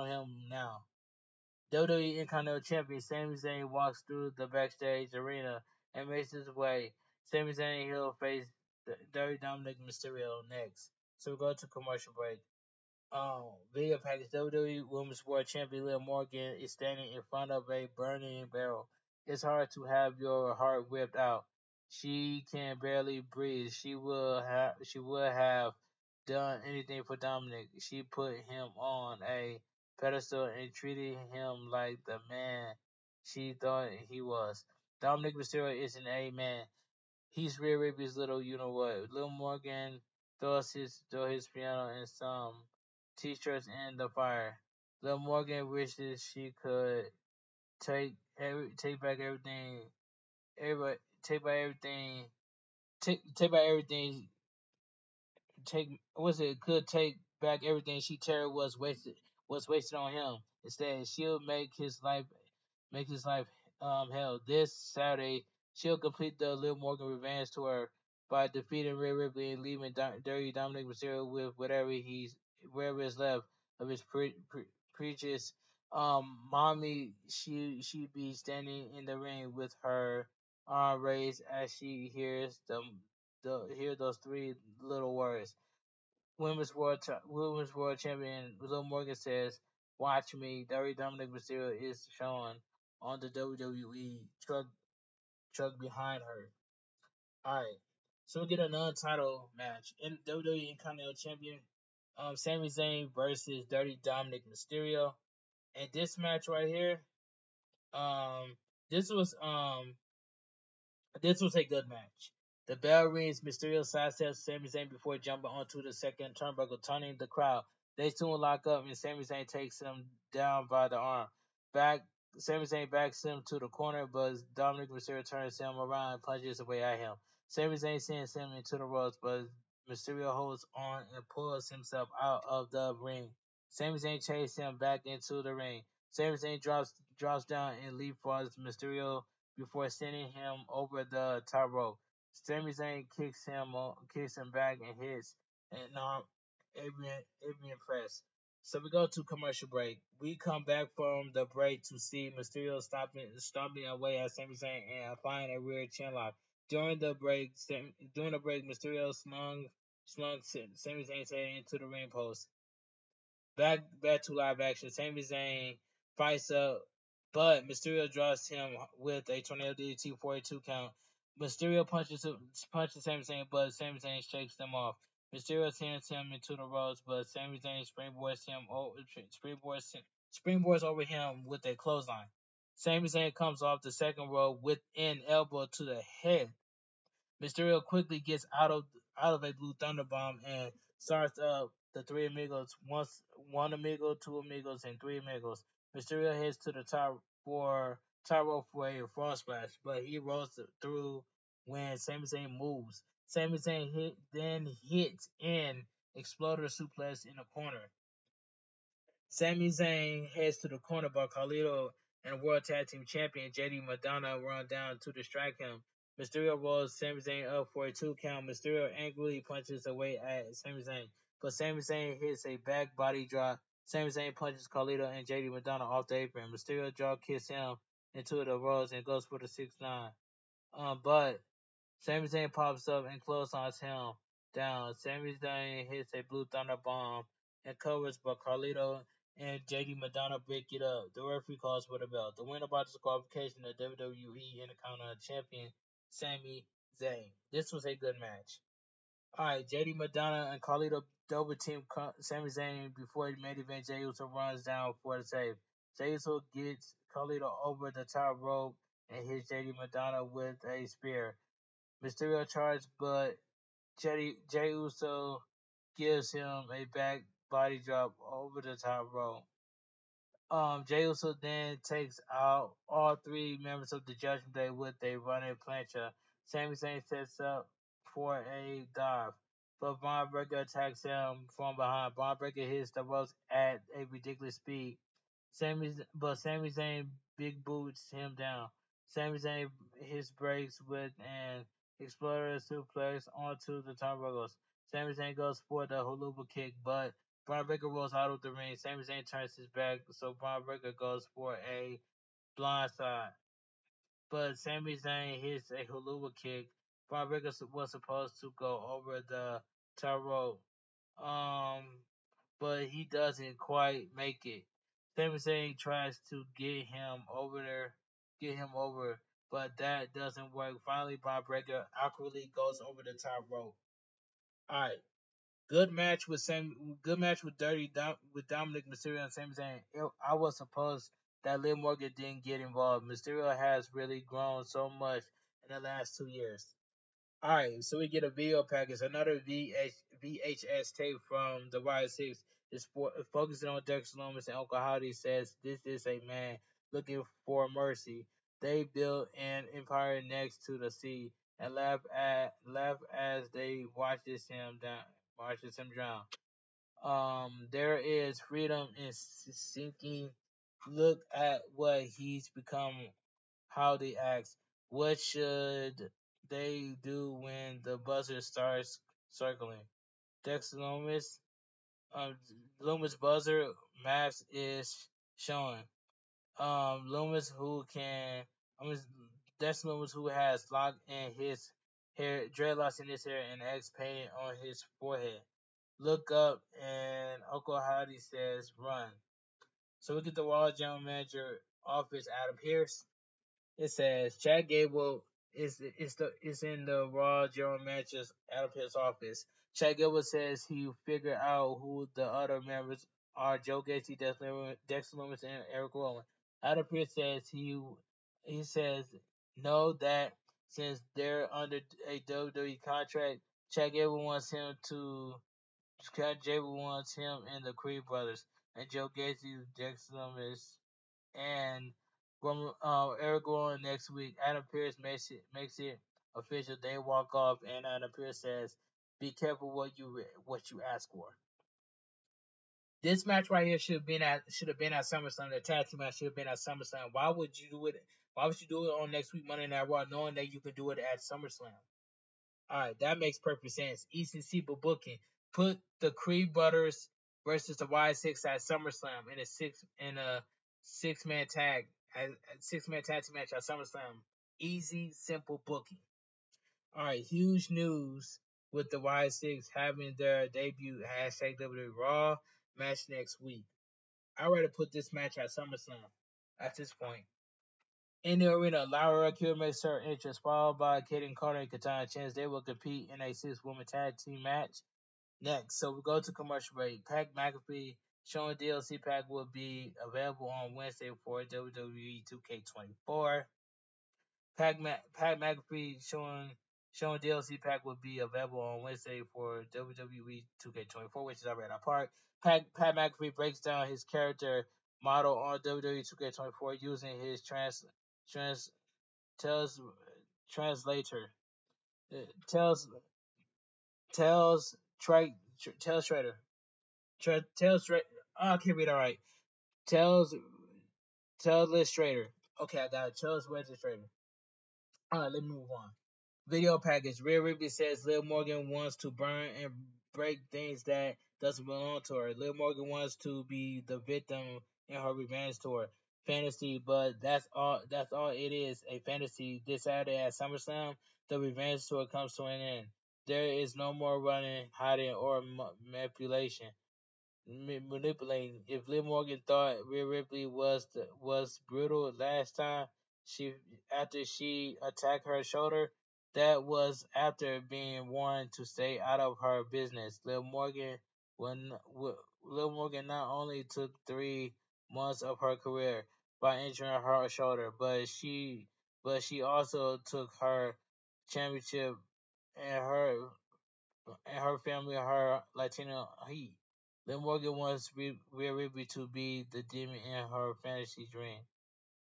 him now. WWE Intercontinental Champion Sami Zayn walks through the backstage arena and makes his way. Sami Zayn will face Dirty Dominic Mysterio next. So we go to commercial break. Video package. WWE Women's World Champion Liv Morgan is standing in front of a burning barrel. It's hard to have your heart whipped out. She can barely breathe. She would have done anything for Dominic. She put him on a pedestal and treated him like the man she thought he was. Dominic Mysterio isn't a man. He's Rhea Ripley's little you know what. Lil Morgan throw his piano and some t-shirts in the fire. Lil Morgan wishes she could take back everything. Everybody take back everything. Take back everything. Could take back everything she Terry was wasted on him. Instead, she'll make his life hell. This Saturday, she'll complete the Liv Morgan revenge tour by defeating Rhea Ripley and leaving Dirty Dominic Mysterio with wherever is left of his preaches. Mommy, she be standing in the ring with her arm raised as she hear those three little words. Women's World Champion Liv Morgan says, "Watch me." Dirty Dominic Mysterio is shown on the WWE truck behind her. All right, so we get a non-title match in WWE Intercontinental Champion. Sami Zayn versus Dirty Dominic Mysterio. And this match right here, um, this was um this was a good match. The bell rings, Mysterio sidesteps Sami Zayn before jumping onto the second turnbuckle, turning the crowd. They soon lock up, and Sami Zayn takes him down by the arm. Back, Sami Zayn backs him to the corner, but Dominic Mysterio turns him around and punches away at him. Sami Zayn sends him into the ropes, but Mysterio holds on and pulls himself out of the ring. Sami Zayn chases him back into the ring. Sami Zayn drops down and leapfrogs Mysterio before sending him over the top rope. Sami Zayn kicks him back and hits an arm Adrian press. So we go to commercial break. We come back from the break to see Mysterio stomping away at Sami Zayn and applying a weird chin lock. During the break, Mysterio slung Sami Zayn's head into the ring post. Back to live action. Sami Zayn fights up, but Mysterio draws him with a tornado DDT 42 count. Mysterio punches Sami Zayn, but Sami Zayn shakes them off. Mysterio sends him into the ropes, but Sami Zayn springboards over him with a clothesline. Sami Zayn comes off the second rope with an elbow to the head. Mysterio quickly gets out of a blue thunder bomb and starts up the three amigos. One amigo, two amigos, and three amigos. Mysterio heads to the top rope for a frog splash, but he rolls through when Sami Zayn moves. Sami Zayn then hits an exploder suplex in the corner. Sami Zayn heads to the corner, but Carlito and World Tag Team Champion JD Madonna run down to distract him. Mysterio rolls Sami Zayn up for a 2 count. Mysterio angrily punches away at Sami Zayn, but Sami Zayn hits a back body drop. Sami Zayn punches Carlito and JD Madonna off the apron. Mysterio drop kicks him into the ropes and goes for the 6-9. But Sami Zayn pops up and clotheslines him down. Sami Zayn hits a blue thunder bomb and covers, but Carlito and JD Madonna break it up. The referee calls for the belt. The winner by disqualification, the WWE Intercontinental Champion, Sami Zayn. This was a good match. Alright, JD Madonna and Carlito double team Sami Zayn before the main event. Jey Uso runs down for the save. Jey Uso gets Carlito over the top rope and hits JD Madonna with a spear. Mysterio charged, but Jey Uso gives him a back body drop over the top rope. Jey Uso then takes out all three members of the Judgment Day with a running plancha. Sami Zayn sets up for a dive, but Braun Breaker attacks him from behind. Braun Breaker hits the ropes at a ridiculous speed. Sami Zayn big boots him down. Sami Zayn hits breaks with an exploder suplex onto the turnbuckles. Sami Zayn goes for the haluva kick, but Braun Breaker rolls out of the ring. Sami Zayn turns his back, so Braun Breaker goes for a blindside. But Sami Zayn hits a haluva kick. Braun Breaker was supposed to go over the top rope. Um, but he doesn't quite make it. Sami Zayn tries to get him over, but that doesn't work. Finally, Braun Breaker awkwardly goes over the top rope. All right, good match with with Dominic Mysterio and Sami Zayn. I was supposed that Liv Morgan didn't get involved. Mysterio has really grown so much in the last 2 years. Alright, so we get a video package, another VHS tape from the Riot 6. It's focusing on Dexter Lumis and Uncle Howdy says this is a man looking for mercy. They built an empire next to the sea and laugh as they watches him drown. There is freedom in sinking. Look at what he's become. Howdy asks, what should they do when the buzzer starts circling? Dexter Loomis buzzer maps is showing. Loomis who can, I mean, Dexter Loomis who has locked in his hair, dreadlocks in his hair, and X painted on his forehead. Look up, and Uncle Howdy says, run. So we get the Raw General Manager office, Adam Pearce. It says Chad Gable is in the Raw General Manager's Adam Pearce office. Chad Gilbert says he figured out who the other members are: Joe Gacy, Dexter Loomis, and Eric Rowan. Adam Pearce says he says no, that since they're under a WWE contract, Chad Gable wants him to Chad Gable wants him and the Creed brothers and Joe Gacy, Dexter Loomis, and Eric Rowan next week. Adam Pearce makes it official. They walk off, and Adam Pearce says, "Be careful what you ask for." This match right here should have been at SummerSlam. The tag team match should have been at SummerSlam. Why would you do it? Why would you do it on next week Monday Night Raw, knowing that you could do it at SummerSlam? All right, that makes perfect sense. ECC booking. Put the Creed brothers versus the Y6 at SummerSlam in a six man tag at 6-man tag team match at SummerSlam. Easy, simple booking. All right, huge news with the Y6 having their debut hashtag WWE Raw match next week. I'd rather put this match at SummerSlam at this point. In the arena, Laura Akira makes her entrance, followed by Kaden Carter and Katana Chance. They will compete in a 6-woman tag team match next. So we go to commercial break. Pat McAfee showing DLC pack will be available on Wednesday for WWE 2K24. Pat McAfee showing DLC pack will be available on Wednesday for WWE 2K24, which is already our part. Pat McAfee breaks down his character model on WWE 2K24 using his trans tells translator tells tells tra- tells trader tells I can't read all right. Tells illustrator. Okay, I got it. Tells registrator. All right, let me move on. Video package. Rhea Ripley says Liv Morgan wants to burn and break things that doesn't belong to her. Liv Morgan wants to be the victim in her revenge tour. Fantasy, but that's all it is, a fantasy. This Saturday at SummerSlam, the revenge tour comes to an end. There is no more running, hiding, or manipulation. Manipulating. If Liv Morgan thought Rhea Ripley was brutal last time after she attacked her shoulder, that was after being warned to stay out of her business. Liv Morgan not only took 3 months of her career by injuring her shoulder, but she also took her championship and her family, her Latino heat. Liv Morgan wants Rhea Ripley to be the demon in her fantasy dream,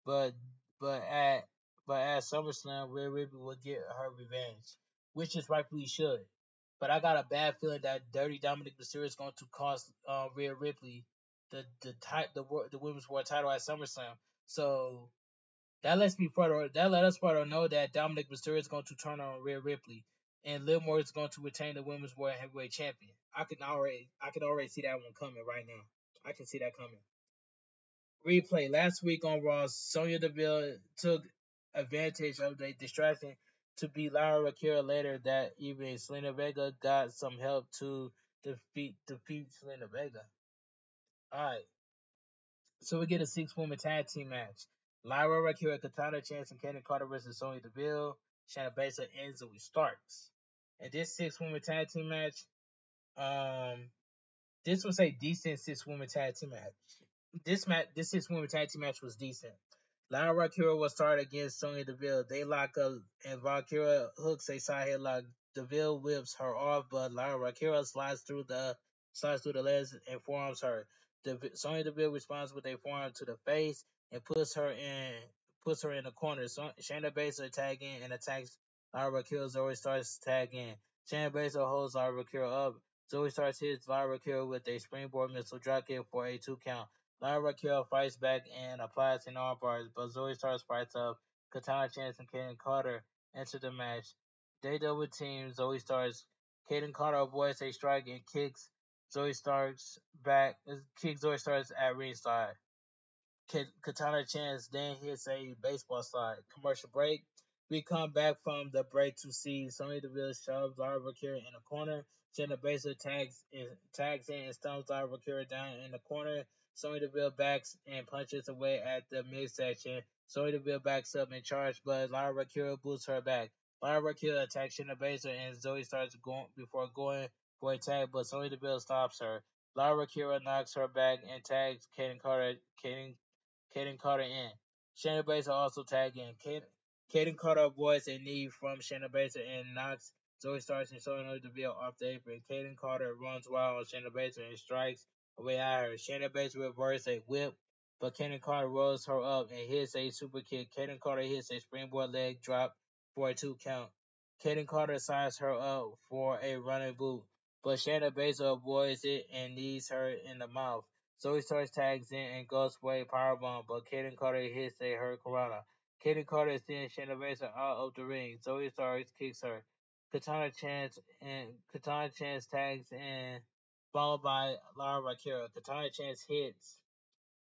but but at at SummerSlam, Rhea Ripley will get her revenge, which is rightfully should. But I got a bad feeling that Dirty Dominic Mysterio is going to cost Rhea Ripley the women's world title at SummerSlam. So let us further know that Dominic Mysterio is going to turn on Rhea Ripley, and Liv Morgan is going to retain the women's world heavyweight champion. I can already see that one coming right now. I can see that coming. Replay last week on Raw, Sonya Deville took advantage of the distraction to beat Lyra Akira later that evening. Selena Vega got some help to defeat Selena Vega. All right. So we get a 6-woman tag team match. Lyra Akira, Katana Chance, and Kaden Carter versus Sonya Deville, Shayna Baszler, and Zoe Starks. And this 6-woman tag team match, this was a decent 6-woman tag team match. This 6-woman tag team match was decent. Lyra Akira was started against Sonya Deville. They lock up, and Valkyria hooks a side headlock. Deville whips her off, but Lyra Akira slides through the legs and forearms her. Sonya Deville responds with a forearm to the face and puts her in the corner. Shayna Baszler tag in and attacks Lyra Akira. Zoe starts tag in. Shayna Baszler holds Lyra Akira up. Zoe starts hits Lyra Akira with a springboard missile dropkick for a 2 count. Lyra Akira fights back and applies an arm bars, but Zoe Starks fights up. Katana Chance and Kaden Carter enter the match. They double team Zoe Starks. Kaden Carter avoids a strike and kicks Zoe Starks at ringside. Katana Chance then hits a baseball slide. Commercial break. We come back from the break to see Sonya Deville shove Lyra Akira in the corner. Shayna Baszler tags in and stomps Lyra Akira down in the corner. Sonya Deville backs and punches away at the midsection. Sonya Deville backs up and charges, but Lyra Akira boosts her back. Lyra Akira attacks Shayna Baszler and Zoe starts going for a tag, but Sonya Deville stops her. Lara Kira knocks her back and tags Kaden Carter in. Shayna Baszler also tagged in. Kaden Carter avoids a knee from Shayna Baszler and knocks Zoe Starks and Sonya Deville off the apron. Kaden Carter runs wild on Shayna Baszler and strikes away at her. Shayna Baszler reverses a whip, but Kaden Carter rolls her up and hits a super kick. Kaden Carter hits a springboard leg drop for a 2 count. Kaden Carter signs her up for a running boot, but Shayna Baszler avoids it and knees her in the mouth. Zoe Starks tags in and goes for a powerbomb, but Kaden Carter hits a hurricanrana. Kaden Carter sends Shayna Baszler out of the ring. Zoe Starks kicks her. Katana Chance tags in, followed by Lara Rakira. Katana Chance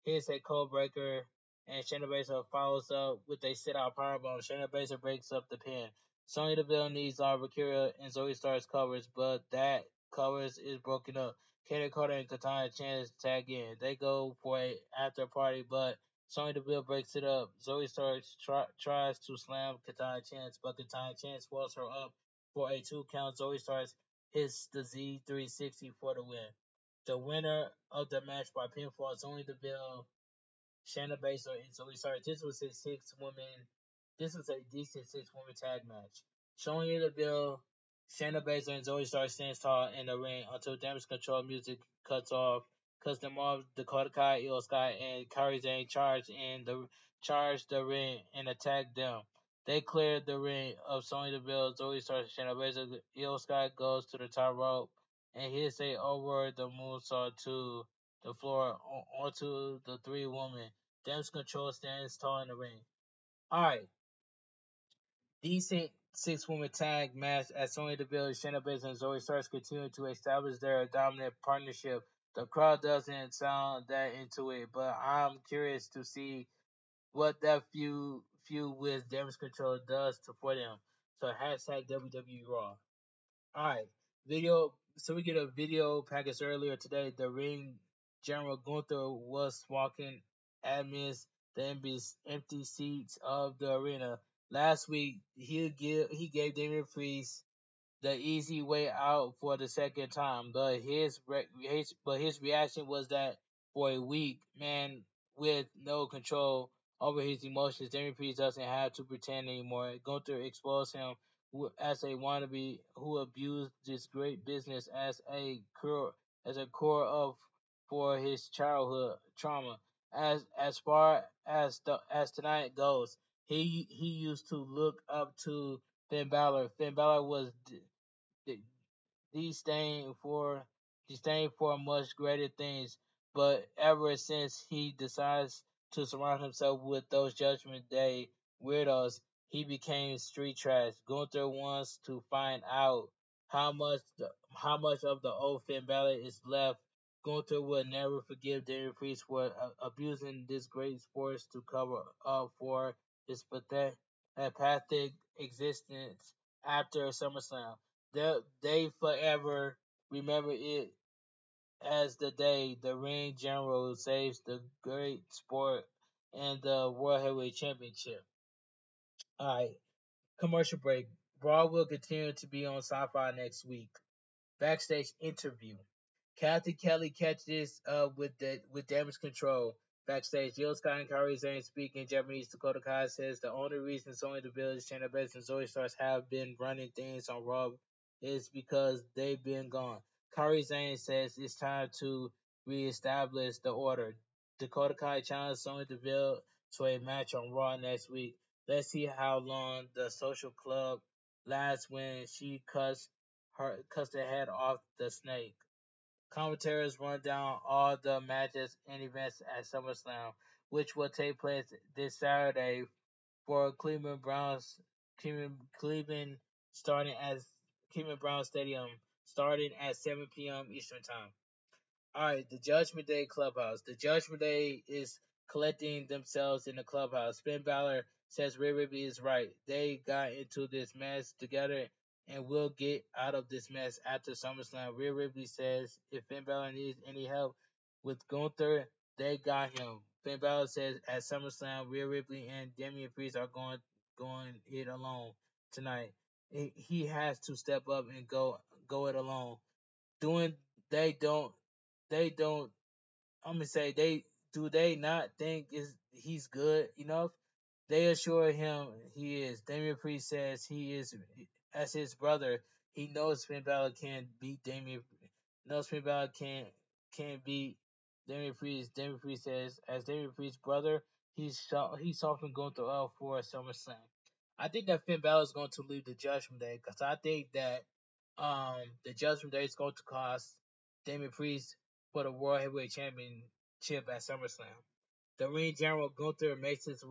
hits a code breaker, and Shayna Baszler follows up with a sit-out powerbomb. Shayna Baszler breaks up the pin. Sonya Deville needs Valkyria and Zoe Starks covers, but that covers is broken up. Kaden Carter and Katana Chance tag in. They go for a after party, but Sonya Deville breaks it up. Zoe Starks tries to slam Katana Chance, but Katana Chance walls her up for a 2 count. Zoe Starks hits the Z360 for the win. The winner of the match by pinfall is only Deville, Shayna Baszler, and Zoe Stark. This was a decent 6 woman tag match. Showing Deville, Shayna Baszler, and Zoe Stark stands tall in the ring until damage control music cuts them off. Dakota Kai, Io Sky, and Kairi Sane charge the ring and attack them. They cleared the ring of Sonya Deville, Zoe Stark, and Shayna Baszler. Io Sky goes to the top rope and hits a over the moonsault to the floor onto the 3 women. Damage control stands tall in the ring. Alright, decent 6 woman tag match as Sonya Deville, Shayna Baszler, and Zoe Starks continue to establish their dominant partnership. The crowd doesn't sound that into it, but I'm curious to see what that feud with Damage Control does for them. So hashtag WWE Raw. Alright, video. So we get a video package earlier today. The ring general Gunther was walking amidst the empty seats of the arena. Last week, he gave Damian Priest the easy way out for the second time, but his reaction was that for a weak man with no control over his emotions, Damian Priest doesn't have to pretend anymore. Gunther exposed him as a wannabe who abused this great business as a core of for his childhood trauma. As far as tonight goes, he used to look up to Finn Balor. Finn Balor was d- disdain for disdain for much greater things, but ever since he decides to surround himself with those Judgment Day weirdos, he became street trash. Gunther wants to find out how much of the old Finn Balor is left. Gunther will never forgive Damian Priest for abusing this great sport to cover up for his pathetic existence after SummerSlam. They forever remember it as the day the ring general saves the great sport and the World Heavyweight Championship. Alright, commercial break. Raw will continue to be on Sci-Fi next week. Backstage interview. Kathy Kelly catches up with Damage Control. Backstage, Jill Scott and Kairi Sane speak in Japanese. Dakota Kai says the only reason Sonya Deville, Shayna Baszler, and Zoe Starks have been running things on Raw is because they've been gone. Kairi Sane says it's time to reestablish the order. Dakota Kai challenges Sonya Deville to a match on Raw next week. Let's see how long the social club lasts when she cuts the head off the snake. Commentators run down all the matches and events at SummerSlam, which will take place this Saturday for Cleveland starting as Cleveland Browns Stadium starting at 7 p.m. Eastern Time. Alright, the Judgment Day Clubhouse. The Judgment Day is collecting themselves in the clubhouse. Finn Balor says Rhea Ripley is right. They got into this mess together and will get out of this mess after SummerSlam. Rhea Ripley says if Finn Balor needs any help with Gunther, they got him. Finn Balor says at SummerSlam, Rhea Ripley and Damian Priest are going it alone tonight. He has to step up and go it alone. Doing they don't they don't I'm gonna say they not think is he's good enough? They assure him he is. Damian Priest says he is as his brother. He knows Finn Balor can beat Damian. Knows Finn Balor can beat Damian Priest. Damian Priest says as Damian Priest's brother, he's softened going to L for SummerSlam. I think that Finn Balor is going to leave the Judgment Day because I think that the Judgment Day is going to cost Damian Priest for the World Heavyweight Championship at SummerSlam. The ring general Gunther makes his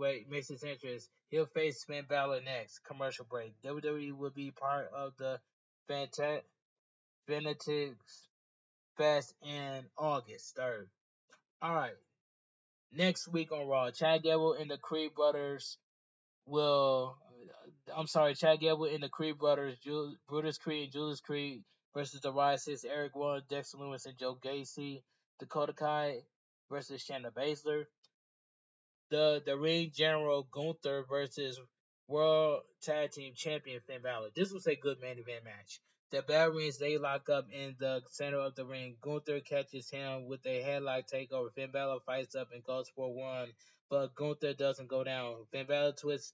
entrance. He'll face Finn Balor next. Commercial break. WWE will be part of the Fanatics Fest in August 3rd. All right. Next week on Raw, Chad Gable and the Creed brothers will. I'm sorry, Chad Gable and the Creed brothers, Brutus Creed and Julius Creed versus the Rises, Eric Warren, Dexter Lewis, and Joe Gacy. Dakota Kai versus Shayna Baszler. The ring general Gunther versus World Tag Team Champion Finn Balor. This was a good main event match. The Bell Rings they lock up in the center of the ring. Gunther catches him with a headlock takeover. Finn Balor fights up and goes for one, but Gunther doesn't go down. Finn Balor twists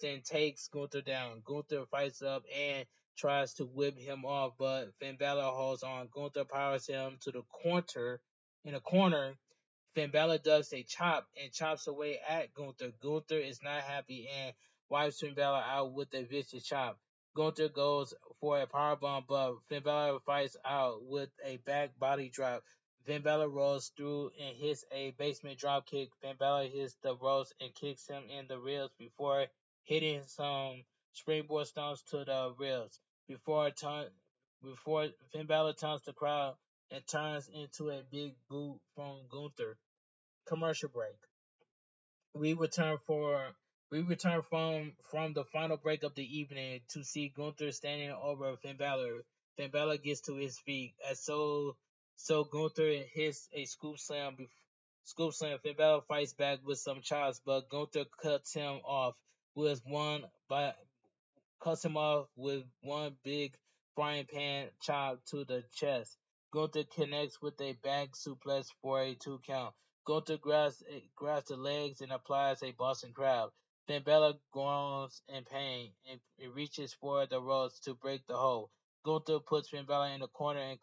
and takes Gunther down. Gunther fights up and tries to whip him off, but Finn Balor holds on. Gunther powers him to the corner. Finn Balor does a chop and chops away at Gunther. Gunther is not happy and wipes Finn Balor out with a vicious chop. Gunther goes for a powerbomb, but Finn Balor fights out with a back body drop. Finn Balor rolls through and hits a basement drop kick. Finn Balor hits the ropes and kicks him in the ribs before hitting some springboard stomps to the ribs. Before Finn Balor taunts the crowd and turns into a big boot from Gunther. Commercial break. We return for we return from the final break of the evening to see Gunther standing over Finn Balor. Finn Balor gets to his feet as Gunther hits a scoop slam. Finn Balor fights back with some chops, but Gunther cuts him off with one big frying pan chop to the chest. Gunther connects with a back suplex for a 2 count. Gunther grabs the legs and applies a Boston Crab. Then Bella groans in pain and reaches for the ropes to break the hold. Gunther puts Finn Balor in the corner and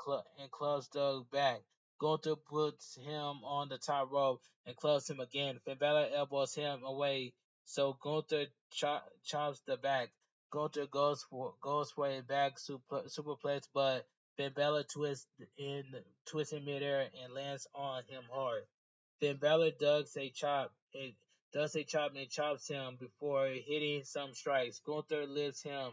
clubs the back. Gunther puts him on the top rope and clubs him again. Finn Balor elbows him away, so Gunther chops the back. Gunther goes for a back superplex, but Finn Balor twists in midair and lands on him hard. Finn Balor does a chop and chops him before hitting some strikes. Gunther lifts him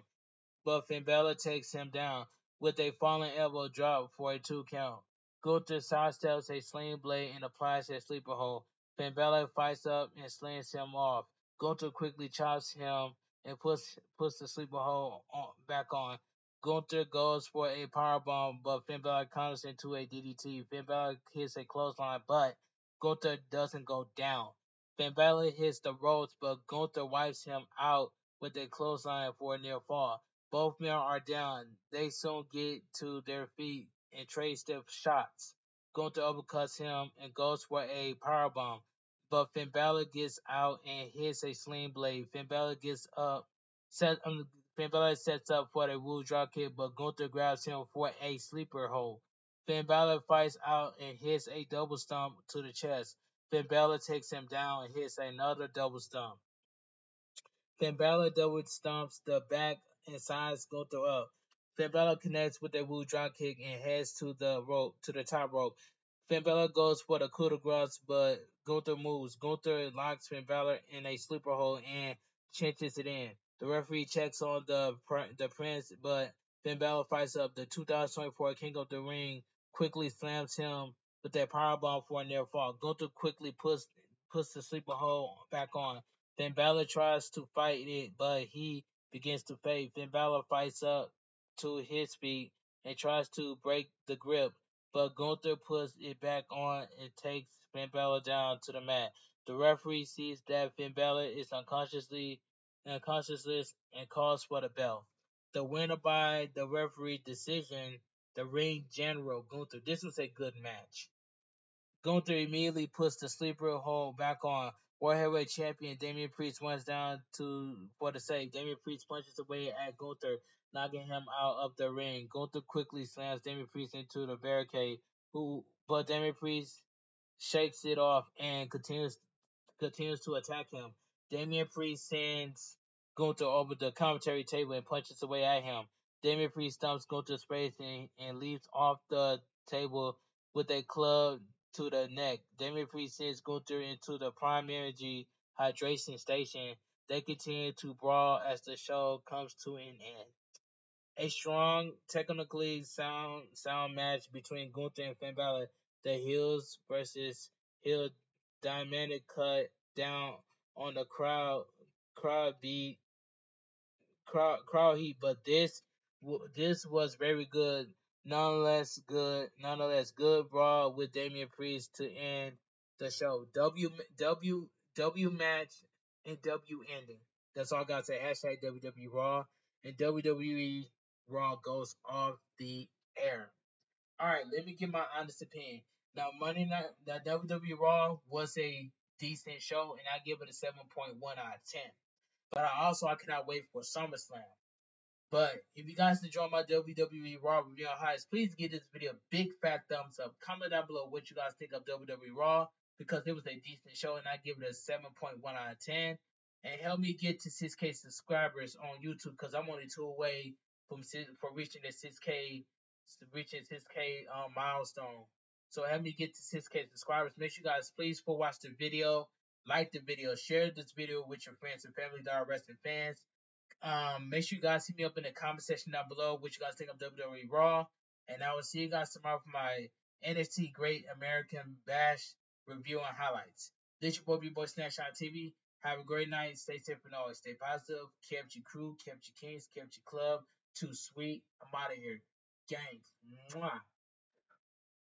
but Finn Balor takes him down with a falling elbow drop for a 2 count. Gunther sidesteps a sling blade and applies a sleeper hold. Finn Balor fights up and slings him off. Gunther quickly chops him and puts the sleeper hold back on. Gunther goes for a powerbomb, but Finn Balor counters into a DDT. Finn Balor hits a clothesline, but Gunther doesn't go down. Finn Balor hits the ropes, but Gunther wipes him out with a clothesline for a near fall. Both men are down. They soon get to their feet and trade stiff shots. Gunther uppercuts him and goes for a powerbomb, but Finn Balor gets out and hits a sling blade. Finn Balor sets up for a Woo drop kick, but Gunther grabs him for a sleeper hold. Finn Balor fights out and hits a double stomp to the chest. Finn Balor takes him down and hits another double stomp. Finn Balor double stomps the back and sides Gunther up. Finn Balor connects with a Woo drop kick and heads to the top rope. Finn Balor goes for the coup de grace, but Gunther moves. Gunther locks Finn Balor in a sleeper hold and cinches it in. The referee checks on the prince, but Finn Balor fights up. The 2024 King of the Ring quickly slams him with a powerbomb for a near fall. Gunther quickly puts the sleeper hold back on. Finn Balor tries to fight it, but he begins to fade. Finn Balor fights up to his feet and tries to break the grip, but Gunther puts it back on and takes Finn Balor down to the mat. The referee sees that Finn Balor is unconscious and calls for the bell. The winner by the referee decision the ring general Gunther. This was a good match. Gunther immediately puts the sleeper hold back on. World Heavyweight Champion Damian Priest runs down for the save. Damian Priest punches away at Gunther, knocking him out of the ring. Gunther quickly slams Damian Priest into the barricade, but Damian Priest shakes it off and continues to attack him. Damian Priest sends Gunther over the commentary table and punches away at him. Damian Priest stumps Gunther's face and leaps off the table with a club to the neck. Damian Priest sends Gunther into the Prime Energy hydration station. They continue to brawl as the show comes to an end. A strong, technically sound match between Gunther and Finn Balor. The heels versus heel dynamic cut down on the crowd beat crowd heat, but this was very good. Nonetheless good brawl with Damian Priest to end the show. W match and W ending. That's all I gotta say. Hashtag WWE Raw and WWE Raw goes off the air. All right, let me give my honest opinion. Now, Monday Night, the WWE Raw was a decent show, and I give it a 7.1 out of 10. But I cannot wait for SummerSlam. But if you guys enjoy my WWE Raw review on highs, please give this video a big fat thumbs up. Comment down below what you guys think of WWE Raw because it was a decent show and I give it a 7.1 out of 10. And help me get to 6K subscribers on YouTube because I'm only 2 away from reaching the 6K milestone. So help me get to 6K subscribers. Make sure you guys please watch the video, like the video, share this video with your friends and family that are wrestling fans. Make sure you guys hit me up in the comment section down below what you guys think of WWE Raw. And I will see you guys tomorrow for my NXT Great American Bash review and highlights. This is your boy Biboysnacksjonnytv. Have a great night. Stay safe and always stay positive. Kept your crew, kept your kings, kept your club. Too sweet. I'm out of here. Gang. Mwah.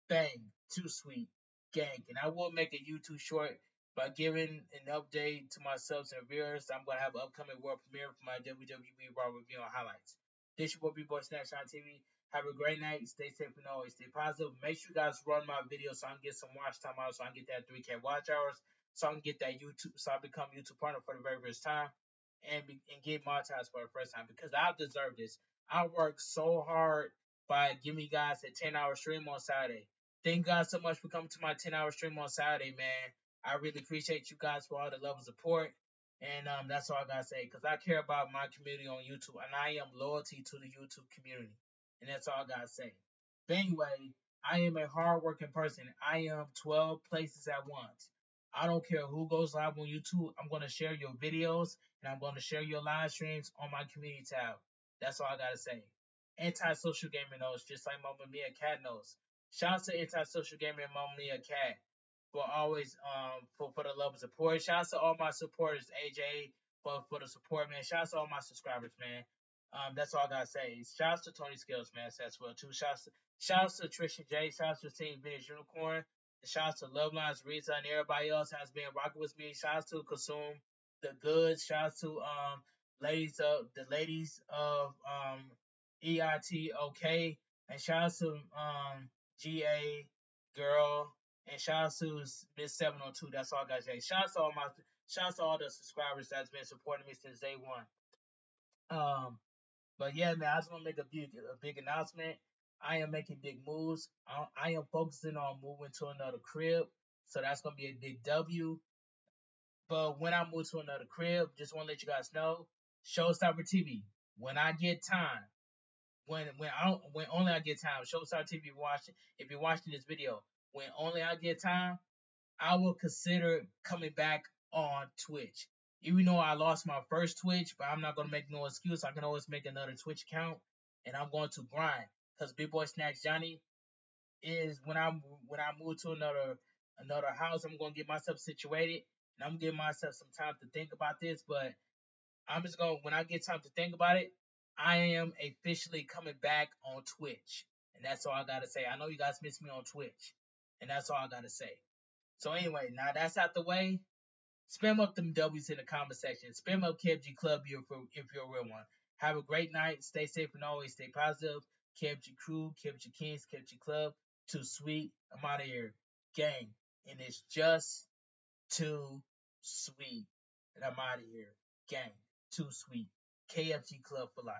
Bang. Too sweet. Gang. And I will make a YouTube short by giving an update to my subs and viewers. I'm going to have an upcoming world premiere for my WWE Raw review and highlights. This is your boy Biboysnacksjonnytv. Have a great night. Stay safe and always stay positive. Make sure you guys run my videos so I can get some watch time out, so I can get that 3K watch hours, so I can get that YouTube, so I become YouTube partner for the very first time and get monetized for the first time because I deserve this. I work so hard by giving you guys a 10-hour stream on Saturday. Thank you guys so much for coming to my 10-hour stream on Saturday, man. I really appreciate you guys for all the love and support. And that's all I gotta say, because I care about my community on YouTube, and I am loyalty to the YouTube community. And that's all I gotta say. But anyway, I am a hardworking person. I am 12 places at once. I don't care who goes live on YouTube. I'm gonna share your videos and I'm gonna share your live streams on my community tab. That's all I gotta say. Anti-social gaming knows, just like Mama Mia Cat knows. Shout out to Anti-Social Gaming and Mama Mia Cat for always for the love and support. Shout out to all my supporters, AJ, for the support, man. Shout out to all my subscribers, man. That's all I gotta say. Shout out to Tony Skills, man. That's well too. Shout out to Trisha J. Shout out to Team Vintage Unicorn. Shout out to Love Lines, Rita, and everybody else has been rocking with me. Shout out to Consume the Goods. Shout out to the ladies of EITOK, and shout out to GA Girl, and shout out to Miss 702. That's all I got to say. Shout out to all the subscribers that's been supporting me since day one. But yeah, man, I just want to make a big announcement. I am making big moves. I am focusing on moving to another crib, so that's gonna be a big W. But when I move to another crib, just want to let you guys know, Showstopper TV. When I get time, when only I get time, Showstopper TV watching. If you're watching this video, when only I get time, I will consider coming back on Twitch. Even though I lost my first Twitch, but I'm not gonna make no excuse. I can always make another Twitch account, and I'm going to grind. Cause Big Boy Snacks Johnny is when I move to another house, I'm gonna get myself situated, and I'm giving myself some time to think about this. But I'm just gonna, when I get time to think about it, I am officially coming back on Twitch, and that's all I gotta say. I know you guys miss me on Twitch, and that's all I gotta say. So anyway, now that's out the way. Spam up them W's in the comment section. Spam up KFG Club if you're a real one. Have a great night. Stay safe and always stay positive. kept your crew, kept your kids, kept your club. Too sweet. I'm out of here. Gang. And it's just too sweet. And I'm out of here. Gang. Too sweet. KFG Club for life.